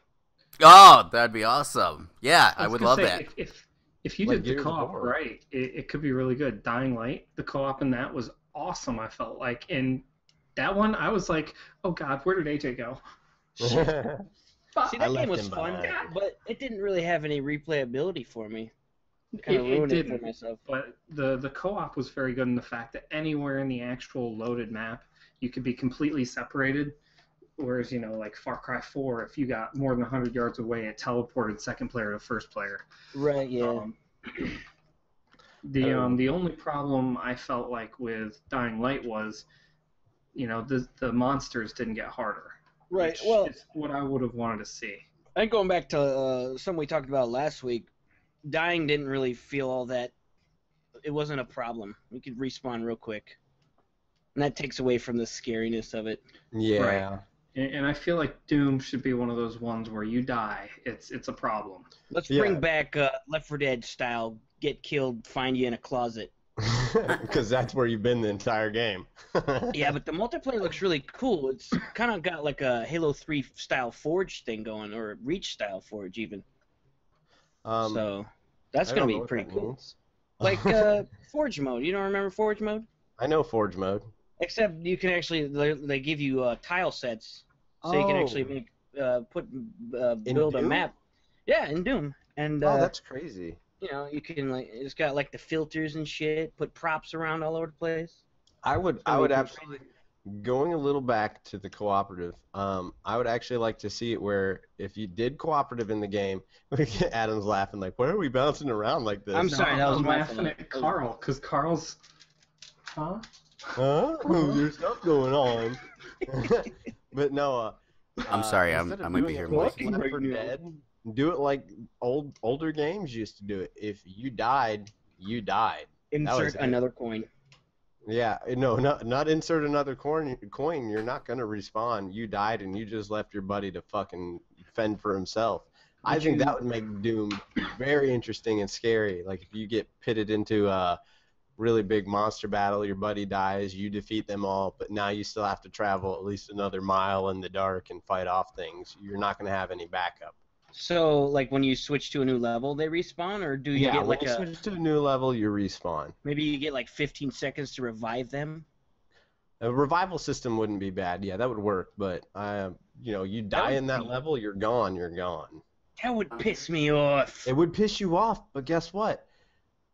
Oh, that'd be awesome. Yeah, I would love that. If you Like did the Gears of co-op War. right, it could be really good. Dying Light, the co-op in that was awesome. I felt like, and that one, I was like, oh god, where did AJ go? But See, I that left game was him fun, behind. but it didn't really have any replayability for me. Kind of it ruined it didn't. for myself. But the co-op was very good in the fact that anywhere in the actual loaded map, you could be completely separated. Whereas, you know, like Far Cry 4, if you got more than 100 yards away, it teleported second player to first player. Right. Yeah. The only problem I felt like with Dying Light was, you know, the monsters didn't get harder. Right. Which Well, is what I would have wanted to see. I think going back to something we talked about last week, dying didn't really feel all that. It wasn't a problem. You could respawn real quick, and that takes away from the scariness of it. Yeah. Right. And I feel like Doom should be one of those ones where you die, it's a problem. Let's Yeah. bring back Left 4 Dead style. Get killed, find you in a closet. Because that's where you've been the entire game. Yeah, but the multiplayer looks really cool. It's kind of got like a Halo 3 style Forge thing going, or Reach style Forge even. So that's I going don't to know be what pretty that cool. means. Like Forge mode. You don't remember Forge mode? I know Forge mode. Except you can actually, they give you tile sets, so you can actually make build a Doom? map. Yeah, in Doom, and That's crazy. you know, you can like, it's got like the filters and shit, put props around all over the place. I would gonna be pretty absolutely, going a little back to the cooperative, I would actually like to see it where if you did cooperative in the game, Adam's laughing like, why are we bouncing around like this? I'm sorry, that was I'm my laughing fault. at Carl, because Carl's... Huh? Huh? There's stuff going on. But no, I'm sorry, instead I of might doing be it hearing like voices. Left 4 Dead, do it like older games used to do it. If you died, you died. Insert was it. another coin. Yeah, no, not insert another coin. You're not gonna respawn. You died and you just left your buddy to fucking fend for himself. I think that would make Doom very interesting and scary. Like if you get pitted into a really big monster battle, your buddy dies, you defeat them all, but now you still have to travel at least another mile in the dark and fight off things. You're not gonna have any backup. So, like when you switch to a new level, they respawn, or do you get when like you switch to a new level, you respawn. maybe you get like 15 seconds to revive them? A revival system wouldn't be bad. Yeah, that would work. But you die in that level, you're gone. You're gone. That would piss me off. It would piss you off, but guess what?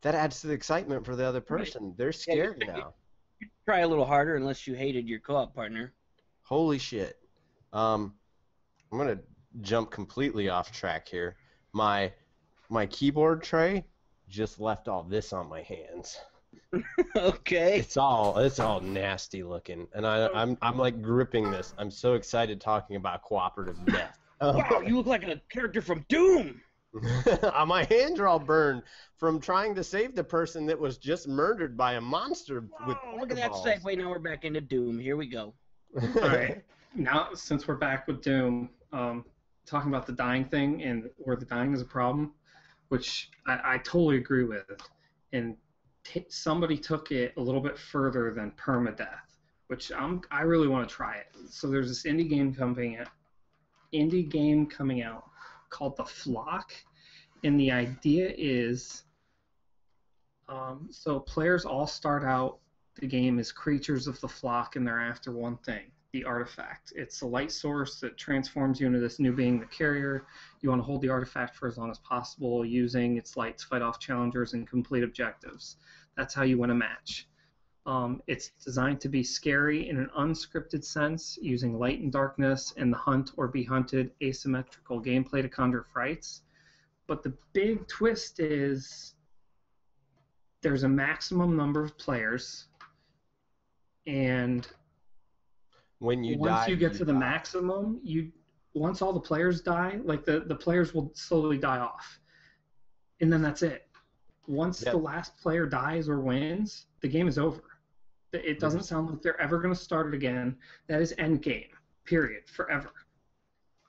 That adds to the excitement for the other person. They're scared now. Try a little harder unless you hated your co-op partner. Holy shit. I'm gonna jump completely off track here. My keyboard tray just left all this on my hands. Okay. It's all nasty looking, and I'm like gripping this. I'm so excited talking about cooperative death. Wow, you look like a character from Doom. My hands are all burned from trying to save the person that was just murdered by a monster with Oh, look at that pokeballs. segue. Now we're back into Doom. Here we go. All right. Now, since we're back with Doom, talking about the dying thing and where the dying is a problem, which I totally agree with, and somebody took it a little bit further than permadeath, which I really want to try it. So there's this indie game coming out called The Flock, and the idea is, so players all start out the game as creatures of the flock, and they're after one thing, the artifact. It's a light source that transforms you into this new being, the carrier. You want to hold the artifact for as long as possible, using its light to fight off challengers and complete objectives. That's how you win a match. It's designed to be scary in an unscripted sense, using light and darkness and the hunt or be hunted asymmetrical gameplay to conjure frights. But the big twist is there's a maximum number of players, and When you once die, you get to the maximum, once all the players die, like the players will slowly die off, and then that's it. Once the last player dies or wins, the game is over. It doesn't sound like they're ever going to start it again. That is end game, period, forever.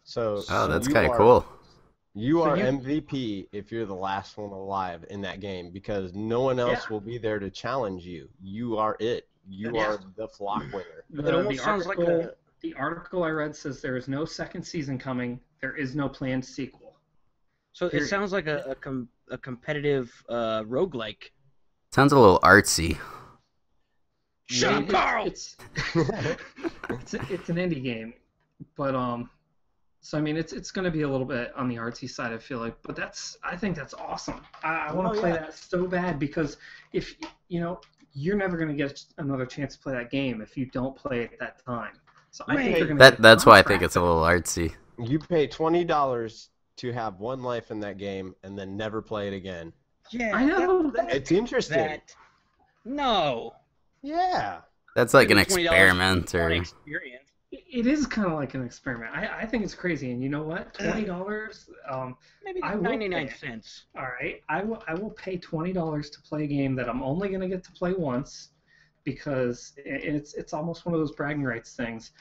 So that's you kind of are- cool. You are MVP if you're the last one alive in that game, because no one else will be there to challenge you. You are it. You are the flock winner. The article I read says there is no second season coming. There is no planned sequel. So it sounds like a competitive roguelike. Sounds a little artsy. Shut up, Carl! It's an indie game, but so I mean it's going to be a little bit on the artsy side, I feel like, but I think that's awesome. I want to play that so bad, because if you're never going to get another chance to play that game if you don't play it that time. So I think they're going to that's why I think it's a little artsy. You pay $20 to have one life in that game and then never play it again. Yeah, I know. It's interesting. No. Yeah. That's like an $20 experiment, for or experience. It is kind of like an experiment. I think it's crazy, and you know what? $20. Maybe I will 99 pay it. cents. All right, I will pay $20 to play a game that I'm only going to get to play once, because it's almost one of those bragging rights things.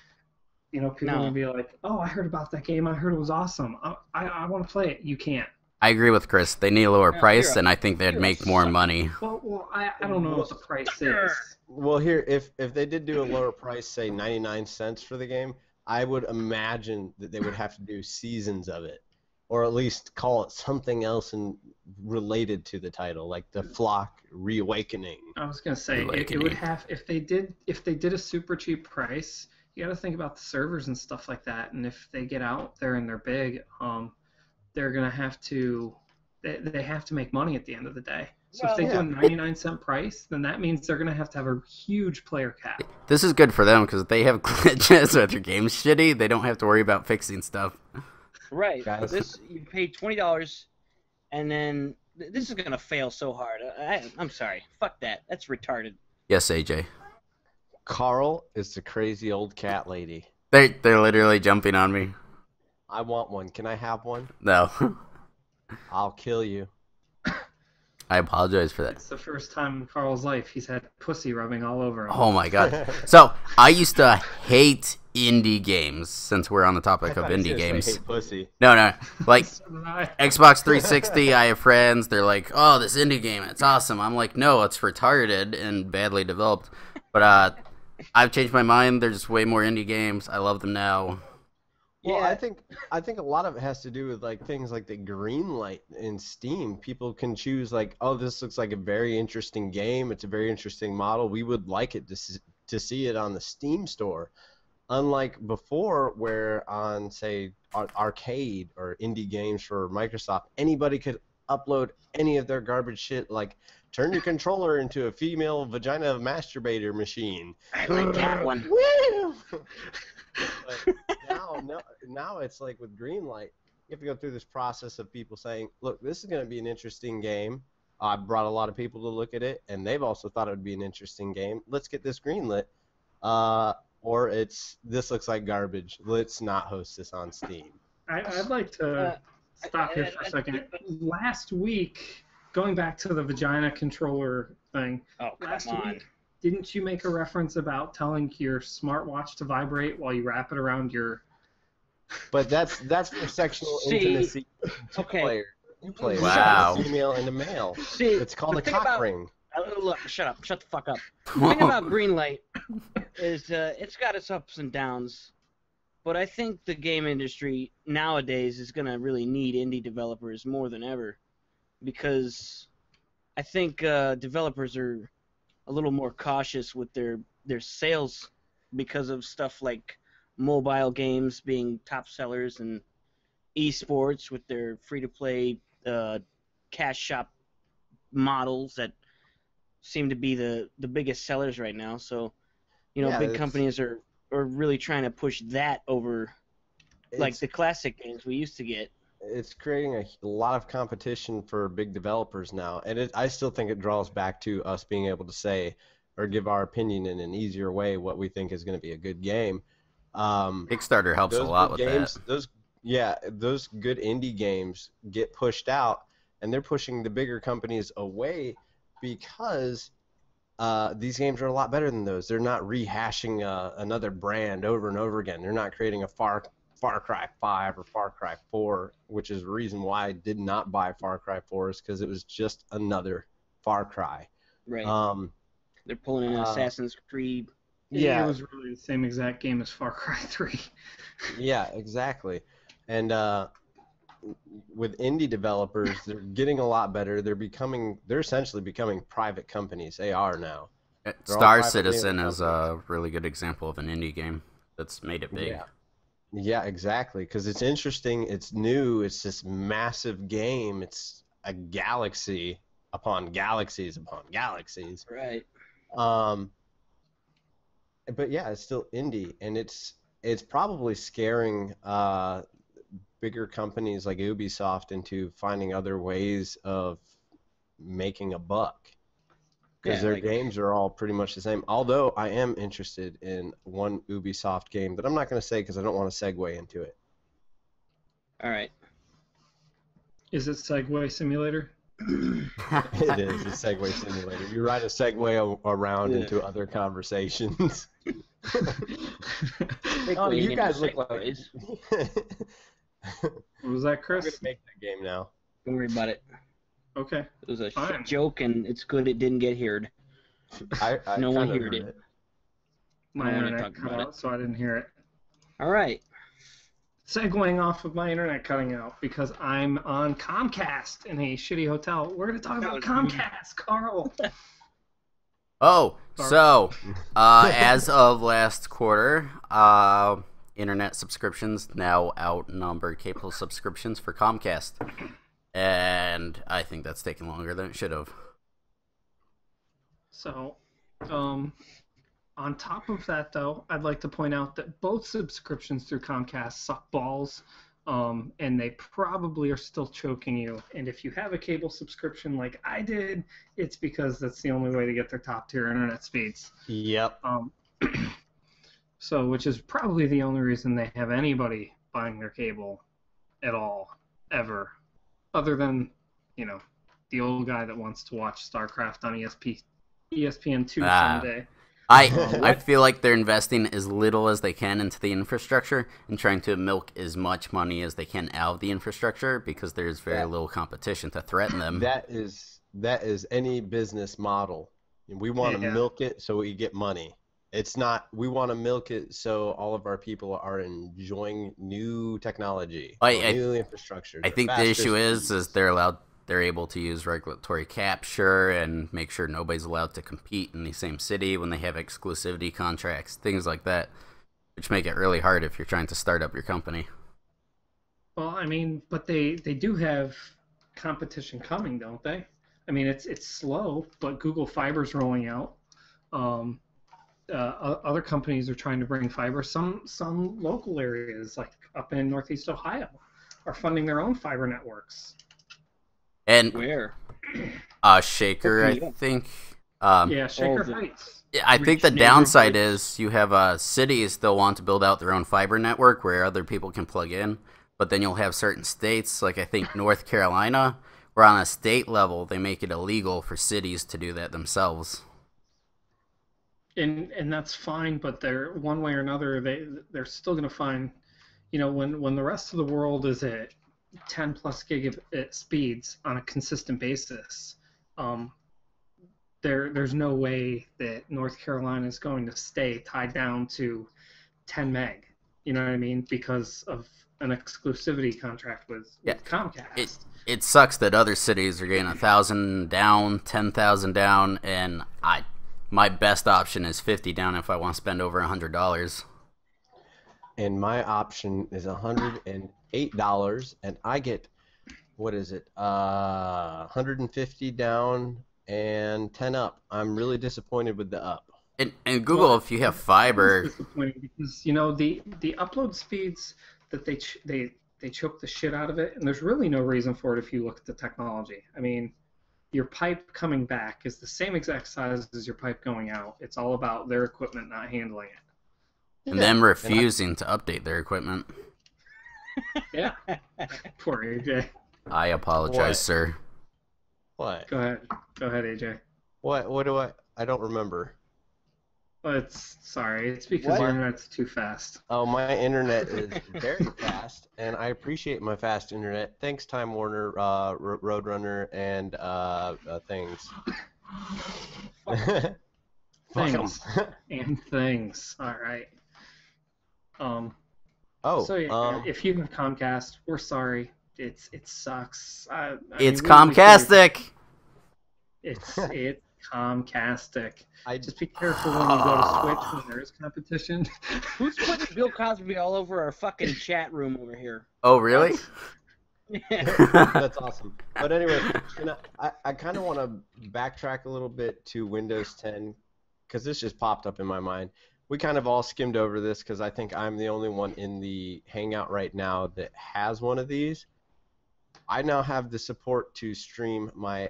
People will be like, "Oh, I heard about that game. I heard it was awesome. I want to play it." You can't. I agree with Chris. They need a lower price, and I think they'd make more money. Well, I don't know what the price is. Well, here, if they did do a lower price, say 99 cents for the game, I would imagine that they would have to do seasons of it, or at least call it something else and related to the title, like the Flock Reawakening. I was gonna say it would have, if they did a super cheap price. You got to think about the servers and stuff like that, and if they get out there and they're big, they're gonna have to. They have to make money at the end of the day. So if they do a 99-cent price, then that means they're going to have a huge player cap. This is good for them, because if they have glitches or their game's shitty, they don't have to worry about fixing stuff. Right. You pay $20, and then this is going to fail so hard. I'm sorry. Fuck that. That's retarded. Yes, AJ. Carl is the crazy old cat lady. They're literally jumping on me. I want one. Can I have one? No. I'll kill you. I apologize for that. It's the first time in Carl's life he's had pussy rubbing all over him. Oh my god. So, I used to hate indie games, since we're on the topic of indie games. Hate pussy. No. Like, Xbox 360, I have friends, they're like, oh, this indie game, it's awesome. I'm like, no, it's retarded and badly developed. But, I've changed my mind. There's way more indie games. I love them now. Well, I think a lot of it has to do with like things like the green light in Steam. People can choose like, oh, this looks like a very interesting game. It's a very interesting model. We would like it to see it on the Steam store. Unlike before, where on say arcade or indie games for Microsoft, anybody could upload any of their garbage shit, like turn your controller into a female vagina masturbator machine. I like that one. Woo! But now it's like with Greenlight, you have to go through this process of people saying, look, this is going to be an interesting game. I brought a lot of people to look at it, and they've also thought it would be an interesting game. Let's get this greenlit. Or this looks like garbage. Let's not host this on Steam. I'd like to stop here for a second. Last week, going back to the vagina controller thing, last week, didn't you make a reference about telling your smartwatch to vibrate while you wrap it around your... But that's for sexual intimacy. Okay. You play Wow. a female and a male. See, it's called a cock ring. Look, shut up. Shut the fuck up. The thing about Greenlight is it's got its ups and downs, but I think the game industry nowadays is going to really need indie developers more than ever, because I think developers are a little more cautious with their sales because of stuff like mobile games being top sellers and esports with their free-to-play cash shop models that seem to be the biggest sellers right now. So, big companies are really trying to push that over like the classic games we used to get. It's creating a lot of competition for big developers now, and I still think it draws back to us being able to say or give our opinion in an easier way what we think is going to be a good game. Kickstarter helps a lot with that. Those good indie games get pushed out, and they're pushing the bigger companies away because these games are a lot better than those. They're not rehashing another brand over and over again. They're not creating a Far Cry 5 or Far Cry 4, which is the reason why I did not buy Far Cry 4, is because it was just another Far Cry. Right. They're pulling in Assassin's Creed. Yeah, it was really the same exact game as Far Cry 3. Yeah, exactly. And with indie developers, they're getting a lot better. They're essentially becoming private companies. They are now. Star Citizen is a really good example of an indie game that's made it big. Yeah, exactly. Because it's interesting. It's new. It's this massive game. It's a galaxy upon galaxies upon galaxies. Right. But yeah, it's still indie, and it's probably scaring bigger companies like Ubisoft into finding other ways of making a buck, because their games are all pretty much the same. Although I am interested in one Ubisoft game that I'm not going to say because I don't want to segue into it. All right. Is it Segway Simulator? It is a Segway Simulator. You ride a Segway around into other conversations. Oh, you guys look like... What was that, Chris? I'm going to make that game now. Don't worry about it. Okay. It was a shit joke, and it's good it didn't get heard. No one heard it. My internet cut out, so I didn't hear it. All right. Segueing off of my internet cutting out because I'm on Comcast in a shitty hotel. We're going to talk about Comcast, Carl. So as of last quarter, internet subscriptions now outnumber cable subscriptions for Comcast. And I think that's taking longer than it should have. So, on top of that, though, I'd like to point out that both subscriptions through Comcast suck balls, and they probably are still choking you. And if you have a cable subscription like I did, it's because that's the only way to get their top-tier internet speeds. Yep. So, which is probably the only reason they have anybody buying their cable at all, ever, other than, the old guy that wants to watch StarCraft on ESPN2 someday. I feel like they're investing as little as they can into the infrastructure and trying to milk as much money as they can out of the infrastructure because there's very little competition to threaten them. That is any business model. We want to milk it so we get money. It's not, we want to milk it so all of our people are enjoying new technology, new infrastructure. I think the issue is they're able to use regulatory capture and make sure nobody's allowed to compete in the same city when they have exclusivity contracts, things like that, which make it really hard if you're trying to start up your company. Well, I mean, but they do have competition coming, don't they? I mean, it's slow, but Google Fiber's rolling out. other companies are trying to bring fiber. Some local areas, like up in Northeast Ohio, are funding their own fiber networks. And Where? Shaker, Hook me I up. think. Yeah, Shaker the- Heights. Yeah, I think the Reach downside neighborhoods. is you have cities they'll want to build out their own fiber network where other people can plug in, but then you'll have certain states, like I think North Carolina, where on a state level they make it illegal for cities to do that themselves. And that's fine, but they're one way or another they're still going to find, when the rest of the world is at 10 plus gigabit speeds on a consistent basis, there's no way that North Carolina is going to stay tied down to 10 meg. You know what I mean? Because of an exclusivity contract with Comcast. It sucks that other cities are getting 1,000 down, 10,000 down, and my best option is 50 down if I want to spend over $100. And my option is $108, and I get, what is it, 150 down and 10 up. I'm really disappointed with the up. And Google, if you have fiber, It's disappointing because the upload speeds that they choke the shit out of it, and there's really no reason for it if you look at the technology. I mean, your pipe coming back is the same exact size as your pipe going out. It's all about their equipment not handling it. and them refusing to update their equipment. Yeah. Poor AJ. I apologize, What? sir. What? Go ahead, AJ. What do I don't remember. Sorry, it's because What? your internet's too fast. Oh, my internet is very fast, and I appreciate my fast internet. Thanks, Time Warner, Roadrunner, and things. Fuck 'em. Things and things. All right. Oh, So yeah, if you have Comcast, we're sorry. It sucks. It's we really feel Comcastic. It's Comcastic. I Just be careful when you go to Switch when there is competition. Who's putting Bill Cosby all over our fucking chat room over here? Oh, really? That's awesome. But anyway, I kind of want to backtrack a little bit to Windows 10 because this just popped up in my mind. We kind of all skimmed over this because I think I'm the only one in the Hangout right now that has one of these. I now have the support to stream my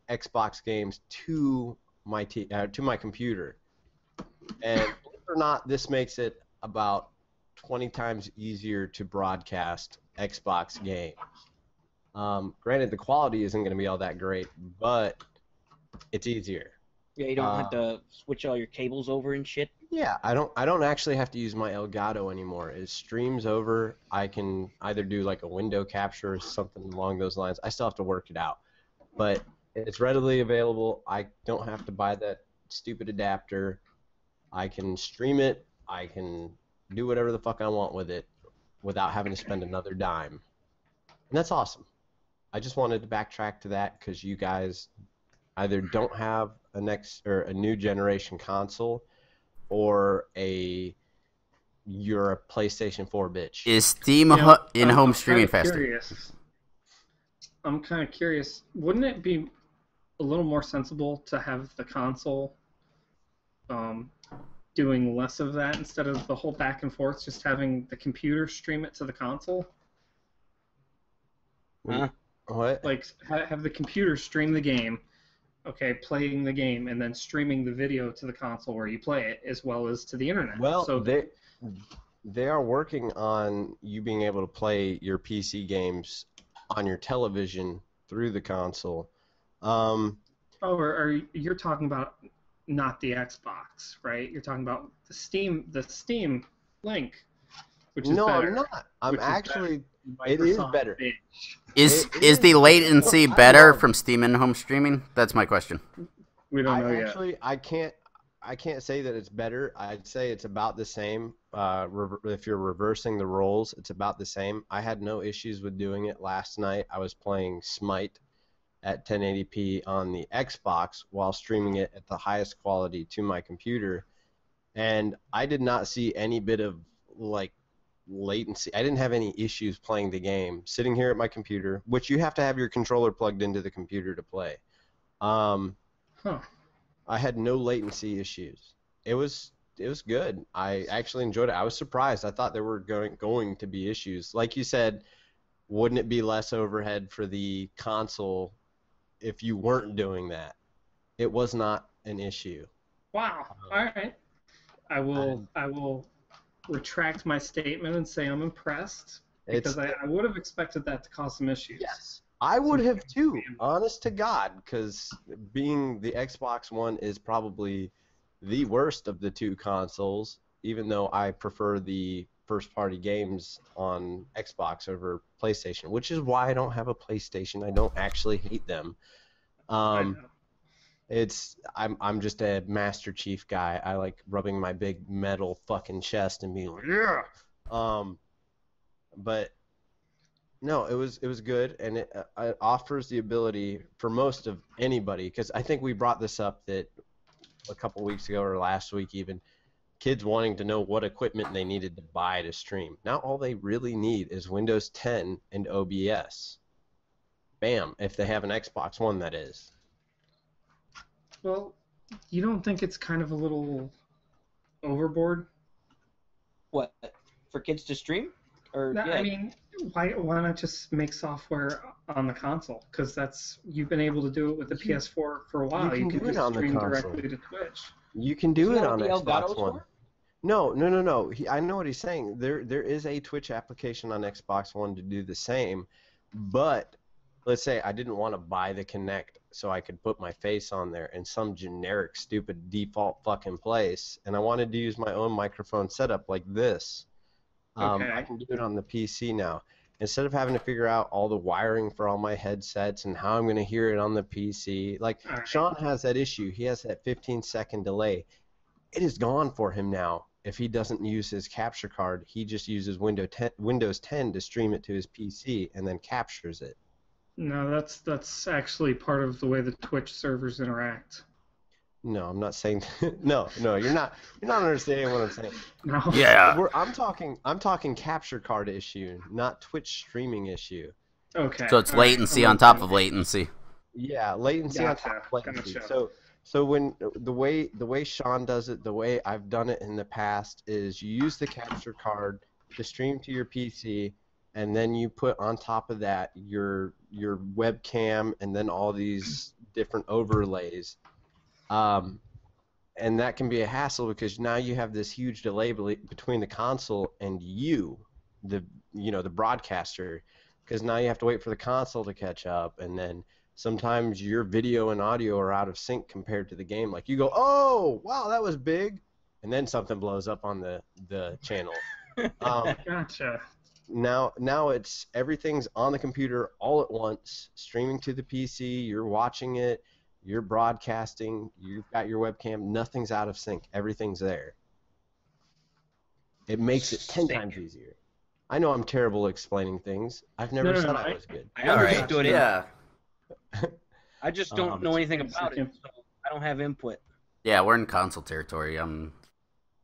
Xbox games to my computer, and believe it or not, this makes it about 20 times easier to broadcast Xbox games. Granted, the quality isn't going to be all that great, but it's easier. Yeah, you don't have to switch all your cables over and shit. Yeah, I don't actually have to use my Elgato anymore. It streams over. I can either do like a window capture or something along those lines. I still have to work it out, but it's readily available. I don't have to buy that stupid adapter. I can stream it. I can do whatever the fuck I want with it without having to spend another dime. And that's awesome. I just wanted to backtrack to that because you guys either don't have a new generation console or you're a PlayStation 4 bitch. Is Steam You know, in-home I'm streaming kinda faster? curious. I'm kind of curious. Wouldn't it be a little more sensible to have the console doing less of that instead of the whole back and forth, just having the computer stream it to the console? Huh? What? Like, have the computer stream the game, okay, playing the game, and then streaming the video to the console where you play it, as well as to the internet. Well, so they are working on you being able to play your PC games on your television through the console. you're talking about not the Xbox, right? You're talking about the Steam Link, which is No, better. I'm not. I'm Which is actually. better. It is Microsoft better. bitch. Is the latency I better love- from Steam in-home streaming? That's my question. We don't know yet. I can't say that it's better. I'd say it's about the same. If you're reversing the roles, it's about the same. I had no issues with doing it last night. I was playing Smite at 1080p on the Xbox while streaming it at the highest quality to my computer, and I did not see any bit of latency. I didn't have any issues playing the game sitting here at my computer, which you have to have your controller plugged into the computer to play. Huh. I had no latency issues. It was it was good. I actually enjoyed it. I was surprised. I thought there were going to be issues. Like you said, wouldn't it be less overhead for the console if you weren't doing that? It was not an issue. Wow. All right. I will retract my statement and say I'm impressed because I would have expected that to cause some issues. Yes. I would have too, honest to God, because being the Xbox One is probably the worst of the two consoles, even though I prefer the first-party games on Xbox over PlayStation, which is why I don't have a PlayStation. I don't actually hate them. I'm just a Master Chief guy. I like rubbing my big metal fucking chest and being like, yeah. But no, it was good, and it offers the ability for most of anybody, because I think we brought this up that a couple weeks ago or last week even, kids wanting to know what equipment they needed to buy to stream. Now all they really need is Windows 10 and OBS. Bam, if they have an Xbox One, that is. Well, you don't think it's kind of a little overboard? What, for kids to stream? Or No, yeah. I mean, why not just make software on the console? Because you've been able to do it with the PS4 for a while. You can do it just on the stream console. directly to Twitch. You can do Isn't it that on what the Xbox Elgato's One. for? No. I know what he's saying. There is a Twitch application on Xbox One to do the same, but let's say I didn't want to buy the Kinect so I could put my face on there in some generic, stupid default fucking place, and I wanted to use my own microphone setup like this. Okay. I can do it on the PC now. Instead of having to figure out all the wiring for all my headsets and how I'm going to hear it on the PC. Like, All right. Sean has that issue. He has that 15-second delay. It is gone for him now. If he doesn't use his capture card, he just uses Windows 10 to stream it to his PC and then captures it. No, that's actually part of the way the Twitch servers interact. No, I'm not saying. No, you're not understanding what I'm saying. No. Yeah. I'm talking capture card issue, not Twitch streaming issue. Okay. So it's all right, latency I'm on top okay. of latency. Yeah, latency on top of latency. So when the way Sean does it, the way I've done it in the past is you use the capture card to stream to your PC, and then you put on top of that your webcam and then all these different overlays. And that can be a hassle because now you have this huge delay between the console and you, the broadcaster, because now you have to wait for the console to catch up, and then sometimes your video and audio are out of sync compared to the game. Like you go, oh wow, that was big, and then something blows up on the channel. Gotcha. Now it's everything's on the computer all at once, streaming to the PC. You're watching it. You're broadcasting, you've got your webcam, nothing's out of sync, everything's there. It makes it 10 times easier. I know I'm terrible explaining things. I've never said I was good. I understood it. Yeah. I just don't know anything about it, so I don't have input. Yeah, we're in console territory.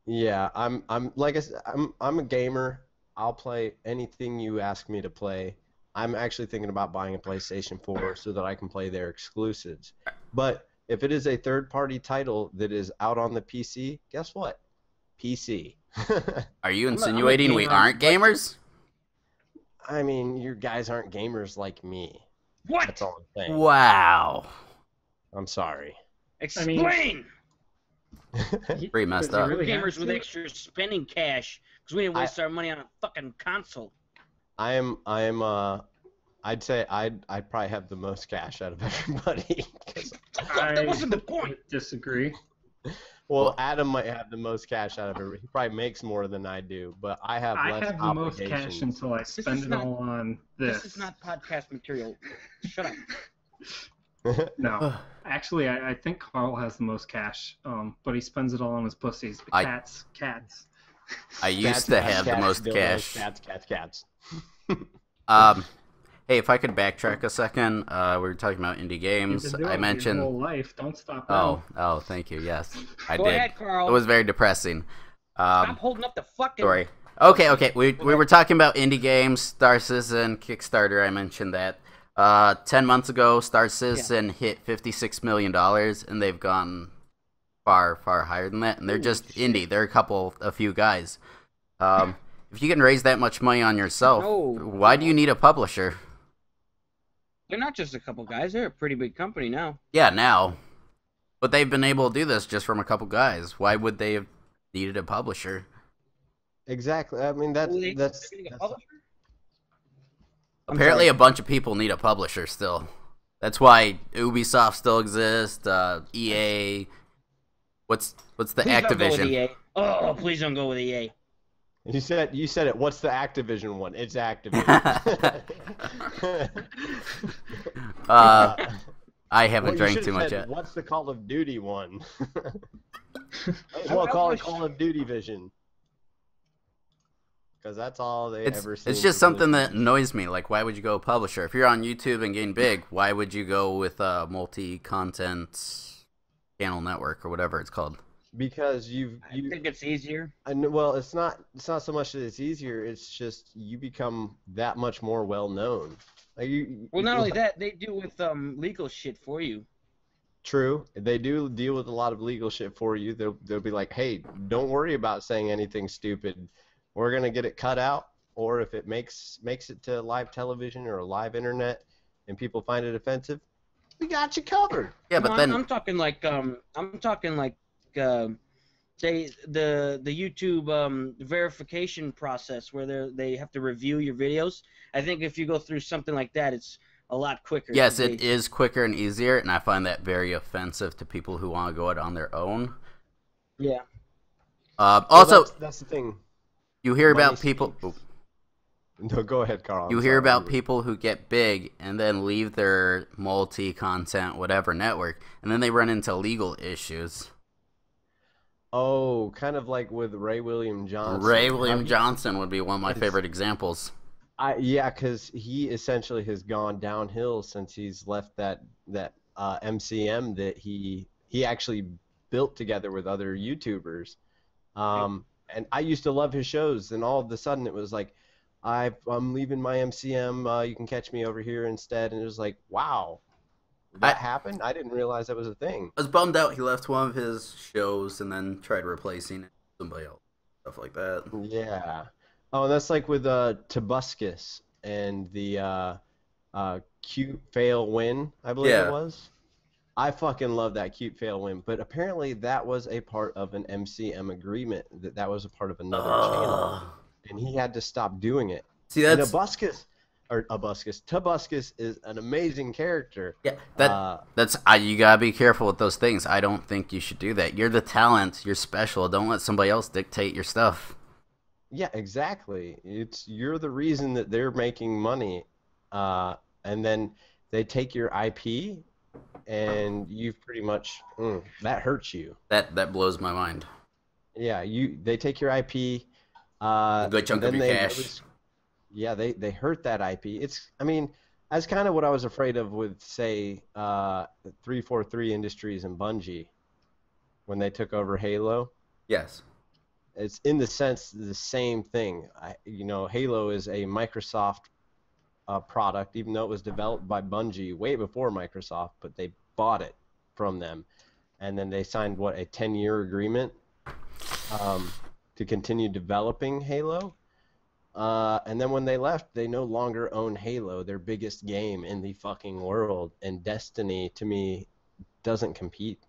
Yeah, I'm like I said, I'm a gamer. I'll play anything you ask me to play. I'm actually thinking about buying a PlayStation 4 so that I can play their exclusives. But if it is a third-party title that is out on the PC, guess what? PC. Are you I'm insinuating a we gamer. aren't gamers? I mean, you guys aren't gamers like me. What? That's all I'm saying. Wow. I'm sorry. Explain! Pretty messed Does he up. really have Gamers with to? extra spending cash because we didn't waste our money on a fucking console. I'd say I'd probably have the most cash out of everybody. That wasn't the point. Disagree. Well, Adam might have the most cash out of everybody. He probably makes more than I do, but I have I less have the most cash obligations. until I spend is it not- all on this. This is not podcast material. Shut up. No. Actually, I think Carl has the most cash, but he spends it all on his pussies. Cats. I used to have the most cash. Cats. Hey, if I could backtrack a second, we were talking about indie You've games. been doing I it mentioned. your whole life. Don't stop. Oh, thank you. Yes, I Go did. ahead, Carl. It was very depressing. Stop holding up the fucking... Sorry. Okay. We were talking about indie games, Star Citizen, Kickstarter. I mentioned that. 10 months ago, Star Citizen hit $56 million, and they've gone far, far higher than that, and they're just indie. They're a few guys. If you can raise that much money on yourself, why do you need a publisher? They're not just a couple guys. They're a pretty big company now. Yeah, now. But they've been able to do this just from a couple guys. Why would they have needed a publisher? Exactly. I mean, that's apparently a bunch of people need a publisher still. That's why Ubisoft still exists. EA. What's the Please Activision? Don't go with EA. Oh, please don't go with EA. You said it. What's the Activision one? It's Activision. I haven't drank too much yet. What's the Call of Duty one? Well, call it Call of Duty Vision. Because that's all they ever see. It's just something that annoys me. Like, why would you go publisher? If you're on YouTube and getting big, why would you go with a multi-content channel network or whatever it's called? Because I think it's easier. Well, it's not so much that it's easier. It's just you become that much more well known. Not only that, they deal with legal shit for you. True, they do deal with a lot of legal shit for you. They'll be like, hey, don't worry about saying anything stupid. We're gonna get it cut out, or if it makes it to live television or live internet, and people find it offensive, we got you covered. Yeah, but then I'm talking like say the YouTube verification process where they have to review your videos. I think if you go through something like that, it's a lot quicker. Yes, it is quicker and easier, and I find that very offensive to people who want to go it on their own. Yeah. Also, that's the thing. You hear about people. No, go ahead, Carl. You hear about people who get big and then leave their multi-content whatever network, and then they run into legal issues. Oh, kind of like with Ray William Johnson. Ray William Johnson would be one of my favorite examples. Yeah, because he essentially has gone downhill since he's left that MCM that he actually built together with other YouTubers. And I used to love his shows, and all of a sudden it was like, I'm leaving my MCM. You can catch me over here instead. And it was like, wow, that happened? I didn't realize that was a thing. I was bummed out he left one of his shows and then tried replacing it with somebody else, stuff like that. Yeah. Oh, and that's like with Tobuscus and the Cute Fail Win, I believe it was. I fucking love that Cute Fail Win, but apparently that was a part of an MCM agreement, that was a part of another channel, and he had to stop doing it. See, that's... Tobuscus is an amazing character. Yeah, you gotta be careful with those things. I don't think you should do that. You're the talent. You're special. Don't let somebody else dictate your stuff. Yeah, exactly. You're the reason that they're making money, and then they take your IP. And you've pretty much that hurts you. That blows my mind. Yeah, they take your IP. A good chunk of your cash. They hurt that IP. That's kind of what I was afraid of with, say, 343 Industries and Bungie when they took over Halo. Yes. It's in the sense the same thing. Halo is a Microsoft product, even though it was developed by Bungie way before Microsoft, but they bought it from them, and then they signed a 10-year agreement to continue developing Halo, and then when they left, they no longer own Halo, their biggest game in the fucking world, and Destiny to me doesn't compete.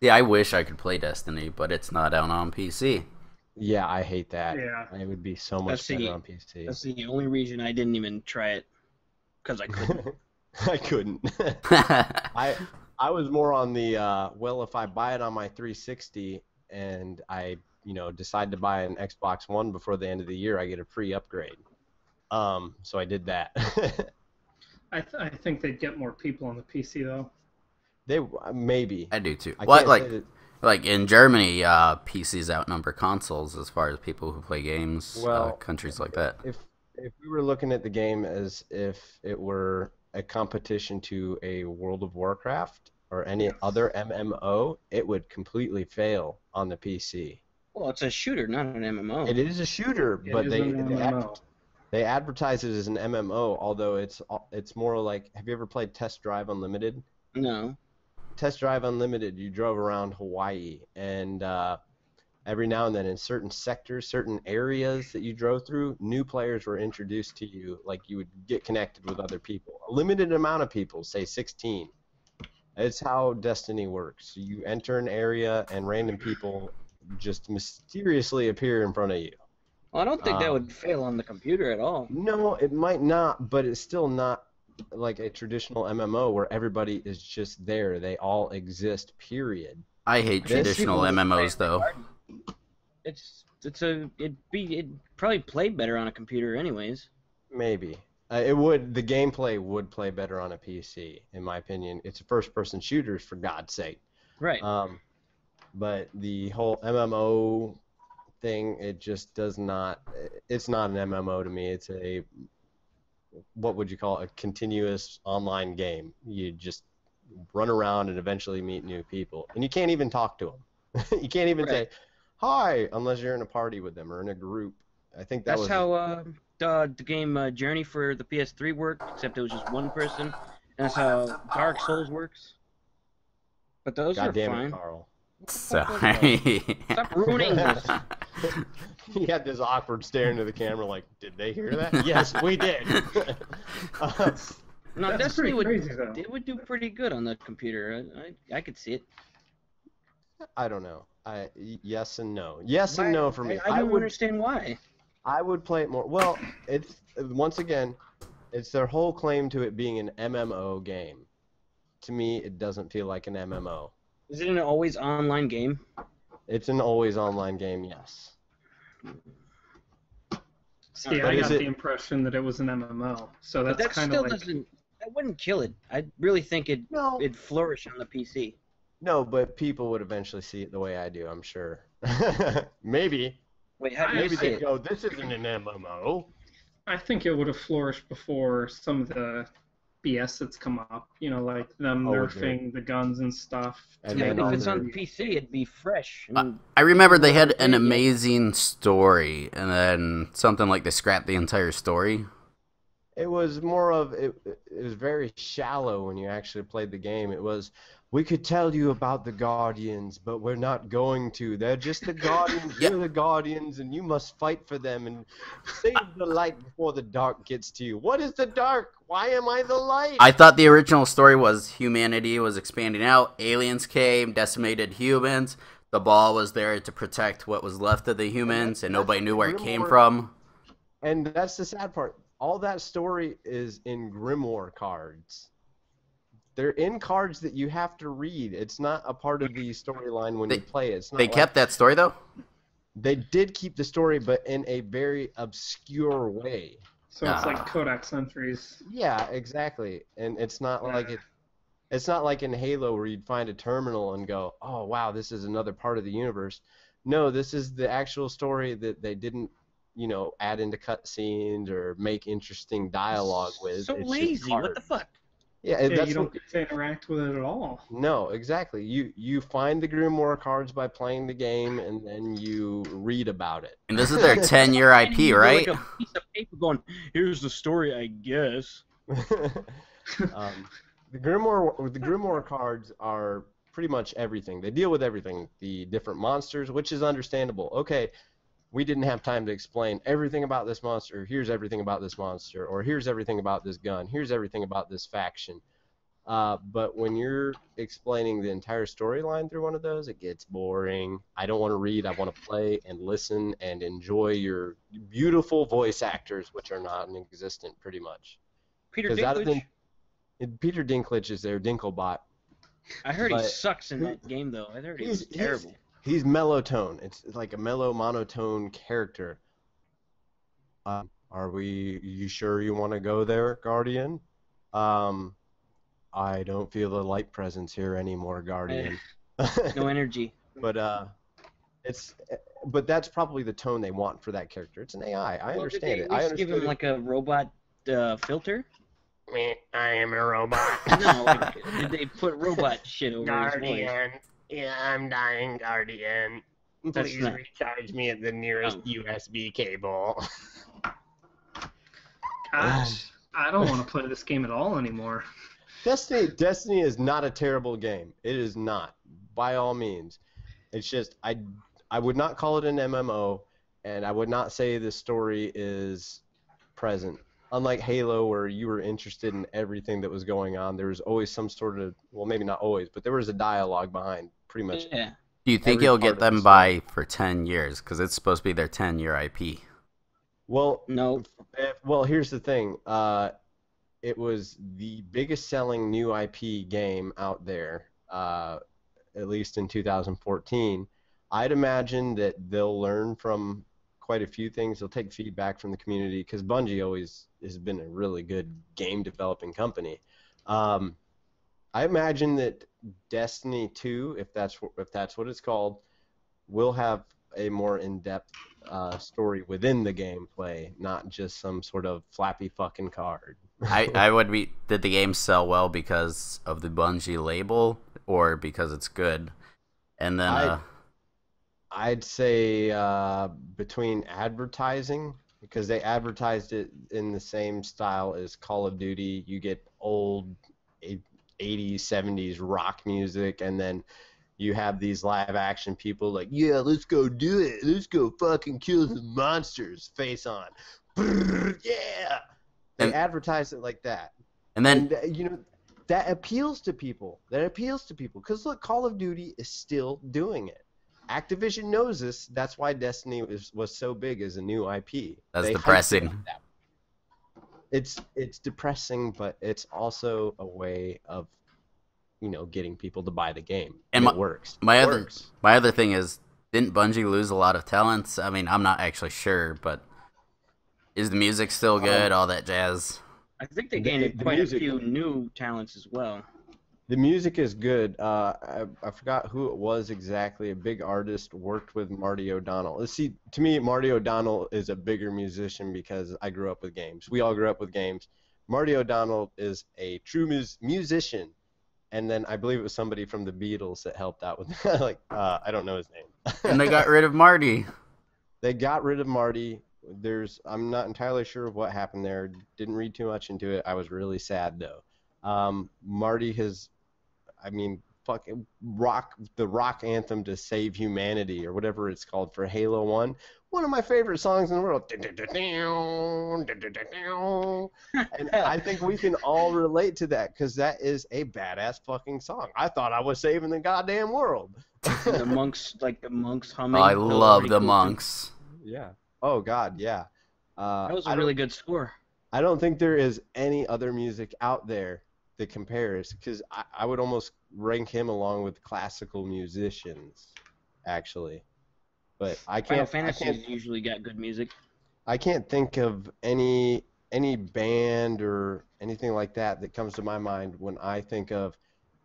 Yeah, I wish I could play Destiny, but it's not out on PC. Yeah, I hate that. Yeah. It would be so much better on PC. That's the only reason I didn't even try it, because I couldn't. I couldn't. I was more on the, if I buy it on my 360 and I, decide to buy an Xbox One before the end of the year, I get a free upgrade. So I did that. I think they'd get more people on the PC, though. Maybe. I do, too. Like in Germany, PCs outnumber consoles as far as people who play games. Countries like that. If we were looking at the game as if it were a competition to a World of Warcraft or any other MMO, it would completely fail on the PC. Well, it's a shooter, not an MMO. It is a shooter, but they advertise it as an MMO. Although it's more like, have you ever played Test Drive Unlimited? No. Test Drive Unlimited, you drove around Hawaii, and every now and then in certain sectors, certain areas that you drove through, new players were introduced to you, like you would get connected with other people. A limited amount of people, say 16. It's how Destiny works. You enter an area and random people just mysteriously appear in front of you. Well, I don't think that would fail on the computer at all. No, it might not, but it's still not like a traditional MMO where everybody is just there. They all exist, period. I hate traditional MMOs though. It'd probably play better on a computer anyways. Maybe. It would. The gameplay would play better on a PC, in my opinion. It's a first-person shooter, for God's sake. Right. But the whole MMO thing, it just does not. It's not an MMO to me. It's a, what would you call it, a continuous online game. You just run around and eventually meet new people, and you can't even talk to them. You can't even say hi unless you're in a party with them or in a group. I think that's how the game Journey for the PS3 worked, except it was just one person. And that's how Dark Souls works. But those God are damn fine. it, Carl. Sorry. Stop ruining this. He had this awkward stare into the camera like, did they hear that? Yes, we did. No, That's Destiny pretty crazy, though. it would do pretty good on the computer. I could see it. I don't know. Yes and no. Yes and no for me. I don't understand why. I would play it more. Well, it's once again, it's their whole claim to it being an MMO game. To me, it doesn't feel like an MMO. Is it an always online game? It's an always online game, yes. See, I got the impression that it was an MMO, so that's that kind still of like. that wouldn't kill it. I really think it'd flourish on the PC. No, but people would eventually see it the way I do, I'm sure. Maybe. Wait, how do you Maybe see they it? go, this isn't an MMO. I think it would have flourished before some of the BS that's come up. You know, like them nerfing the guns and stuff. And Yeah, then but if it's all on the- PC, it'd be fresh. I remember they had an amazing story, and then something like they scrapped the entire story. It was more of it was very shallow when you actually played the game. It was, we could tell you about the Guardians, but we're not going to. They're just the Guardians. You're the Guardians, and you must fight for them and save the light before the dark gets to you. What is the dark? Why am I the light? I thought the original story was humanity was expanding out, aliens came, decimated humans, the ball was there to protect what was left of the humans, and nobody knew where it came from. And that's the sad part. All that story is in Grimoire cards. They're in cards that you have to read. It's not a part of the storyline when you play it. It's not They kept that story, though? They did keep the story, but in a very obscure way. So it's like codex entries. Yeah, exactly. And it's not like it's not like in Halo where you'd find a terminal and go, "Oh, wow, this is another part of the universe." No, this is the actual story that they didn't, add into cutscenes or make interesting dialogue with. So It's just lazy. What cards. the fuck? Yeah, that's you don't get to interact with it at all. No, exactly. You find the Grimoire cards by playing the game, and then you read about it. And this is their 10-year IP, right? Like a piece of paper going, here's the story, I guess. The Grimoire cards are pretty much everything. They deal with everything. The different monsters, which is understandable. Okay, we didn't have time to explain everything about this monster. Here's everything about this monster. Or here's everything about this gun. Here's everything about this faction. But when you're explaining the entire storyline through one of those, it gets boring. I don't want to read. I want to play and listen and enjoy your beautiful voice actors, which are non-existent pretty much. Peter Dinklage? Peter Dinklage is their Dinklebot. I heard he sucks in that game, though. I heard he was terrible. He's mellow tone. It's like a mellow monotone character. You sure you want to go there, Guardian? I don't feel the light presence here anymore, Guardian. No energy. But that's probably the tone they want for that character. It's an AI. I understand it. I understand give him like a robot filter? I am a robot. No, like, did they put robot shit over his voice? Guardian. Yeah, I'm dying, Guardian. Please recharge me at the nearest USB cable. Gosh, I don't want to play this game at all anymore. Destiny is not a terrible game. It is not, by all means. It's just I would not call it an MMO, and I would not say the story is present. Unlike Halo, where you were interested in everything that was going on, there was always some sort of, well, maybe not always, but there was a dialogue behind pretty much. Yeah. Do you think every you'll part get of the them story. by for 10 years? Because it's supposed to be their 10-year IP. Well, No. well, here's the thing. It was the biggest selling new IP game out there, at least in 2014. I'd imagine that they'll learn from quite a few things. They'll take feedback from the community because Bungie always has been a really good game developing company. I imagine that Destiny 2, if that's what it's called, will have a more in-depth story within the gameplay, not just some sort of flappy fucking card. I would be. Did the game sell well because of the Bungie label or because it's good? And then I'd say between advertising, because they advertised it in the same style as Call of Duty. You get old 80s, 70s rock music, and then you have these live action people like, yeah, let's go do it. Let's go fucking kill some monsters. Face on. Brrr, yeah. They advertise it like that. and then And that appeals to people. Because look, Call of Duty is still doing it. Activision knows this. That's why Destiny was so big as a new IP. That's They hyped it depressing. up that way. It's depressing, but it's also a way of getting people to buy the game. And it works. my It other works. my other thing is, didn't Bungie lose a lot of talents? I mean, I'm not actually sure, but is the music still good? All that jazz. I think they The- gained the quite music- a few new talents as well. The music is good. I forgot who it was exactly. A big artist worked with Marty O'Donnell. See, to me, Marty O'Donnell is a bigger musician because I grew up with games. We all grew up with games. Marty O'Donnell is a true musician. And then I believe it was somebody from the Beatles that helped out with I don't know his name. And they got rid of Marty. They got rid of Marty. I'm not entirely sure of what happened there. Didn't read too much into it. I was really sad though. Marty has, fucking the rock anthem to save humanity or whatever it's called for Halo 1. One of my favorite songs in the world. And I think we can all relate to that because that is a badass fucking song. I thought I was saving the goddamn world. The monks humming. I that was love pretty the cool, too. monks. Yeah. Oh God, yeah. That was I a don't- really good score. I don't think there is any other music out there that compares, because I would almost rank him along with classical musicians, actually. But I Final can't. Fantasy's usually got good music. I can't think of any band or anything like that comes to my mind when I think of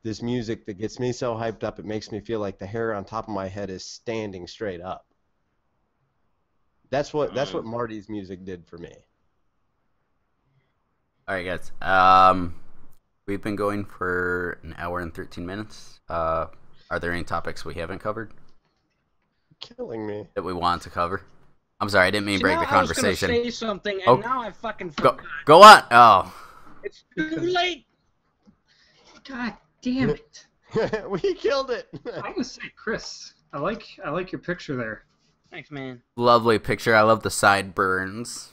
this music that gets me so hyped up it makes me feel like the hair on top of my head is standing straight up. That's what Marty's music did for me. All right, guys. We've been going for an hour and 13 minutes. Are there any topics we haven't covered Killing me. that we want to cover? I'm sorry, I didn't mean to break the I was conversation. gonna say something, and Oh. now I fucking Go, forgot. go on. Oh, It's too late. God damn it! We killed it. I'm gonna say Chris. I like your picture there. Thanks, man. lovely picture. I love the sideburns.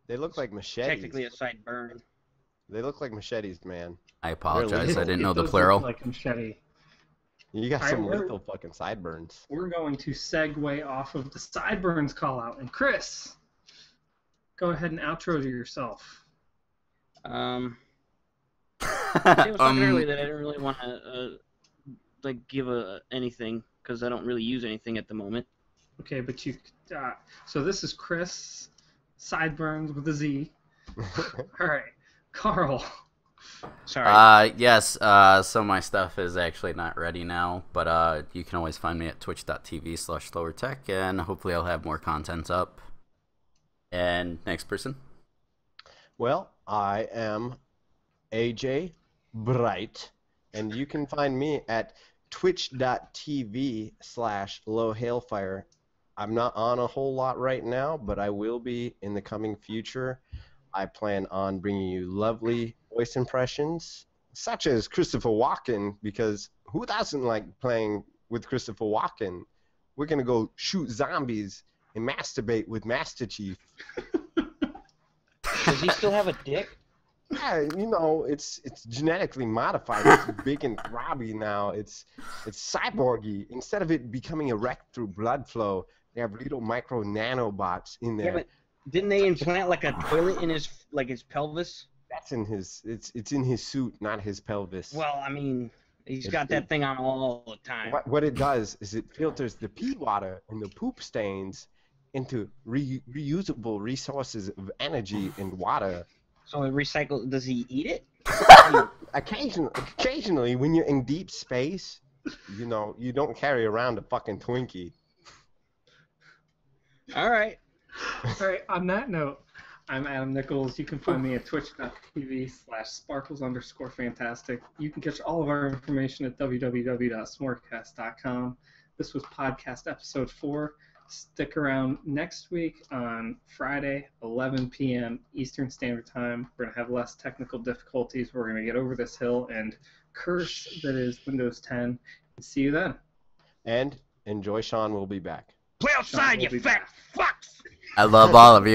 They look like machetes. Technically a side burn. They look like machetes, man. I apologize. I didn't know It the does plural. look like a machete. You got All some right, lethal fucking sideburns. We're going to segue off of the sideburns call out. And Chris, go ahead and outro to yourself. I was talking earlier that I didn't really want to give anything because I don't really use anything at the moment. Okay, but you. So this is Chris, sideburns with a Z. All right, Carl. Sorry. Yes, so my stuff is actually not ready now, but you can always find me at twitch.tv/slowertech, and hopefully I'll have more content up. And next person. Well, I am AJ Bright, and you can find me at twitch.tv/lowhailfire. I'm not on a whole lot right now, but I will be in the coming future. I plan on bringing you lovely voice impressions, such as Christopher Walken, because who doesn't like playing with Christopher Walken? We're going to go shoot zombies and masturbate with Master Chief. Does he still have a dick? Yeah, you know, it's genetically modified. It's big and throbby now. It's cyborgy. Instead of it becoming erect through blood flow, they have little micro nanobots in there. Yeah, but didn't they implant like a toilet in his pelvis? That's in his. It's in his suit, not his pelvis. Well, I mean, he's got that thing on all the time. What it does is it filters the pee water and the poop stains into reusable resources of energy and water. So it recycles. Does he eat it? Occasionally, when you're in deep space, you know, you don't carry around a fucking Twinkie. All right. All right, on that note, I'm Adam Nichols. You can find me at twitch.tv/sparkles_fantastic. You can catch all of our information at www.smorcast.com. This was podcast episode 4. Stick around next week on Friday, 11 p.m. Eastern Standard Time. We're going to have less technical difficulties. We're going to get over this hill and curse that is Windows 10. See you then. And enjoy. Sean will be back. Play outside, you fat fucks! I love all of you.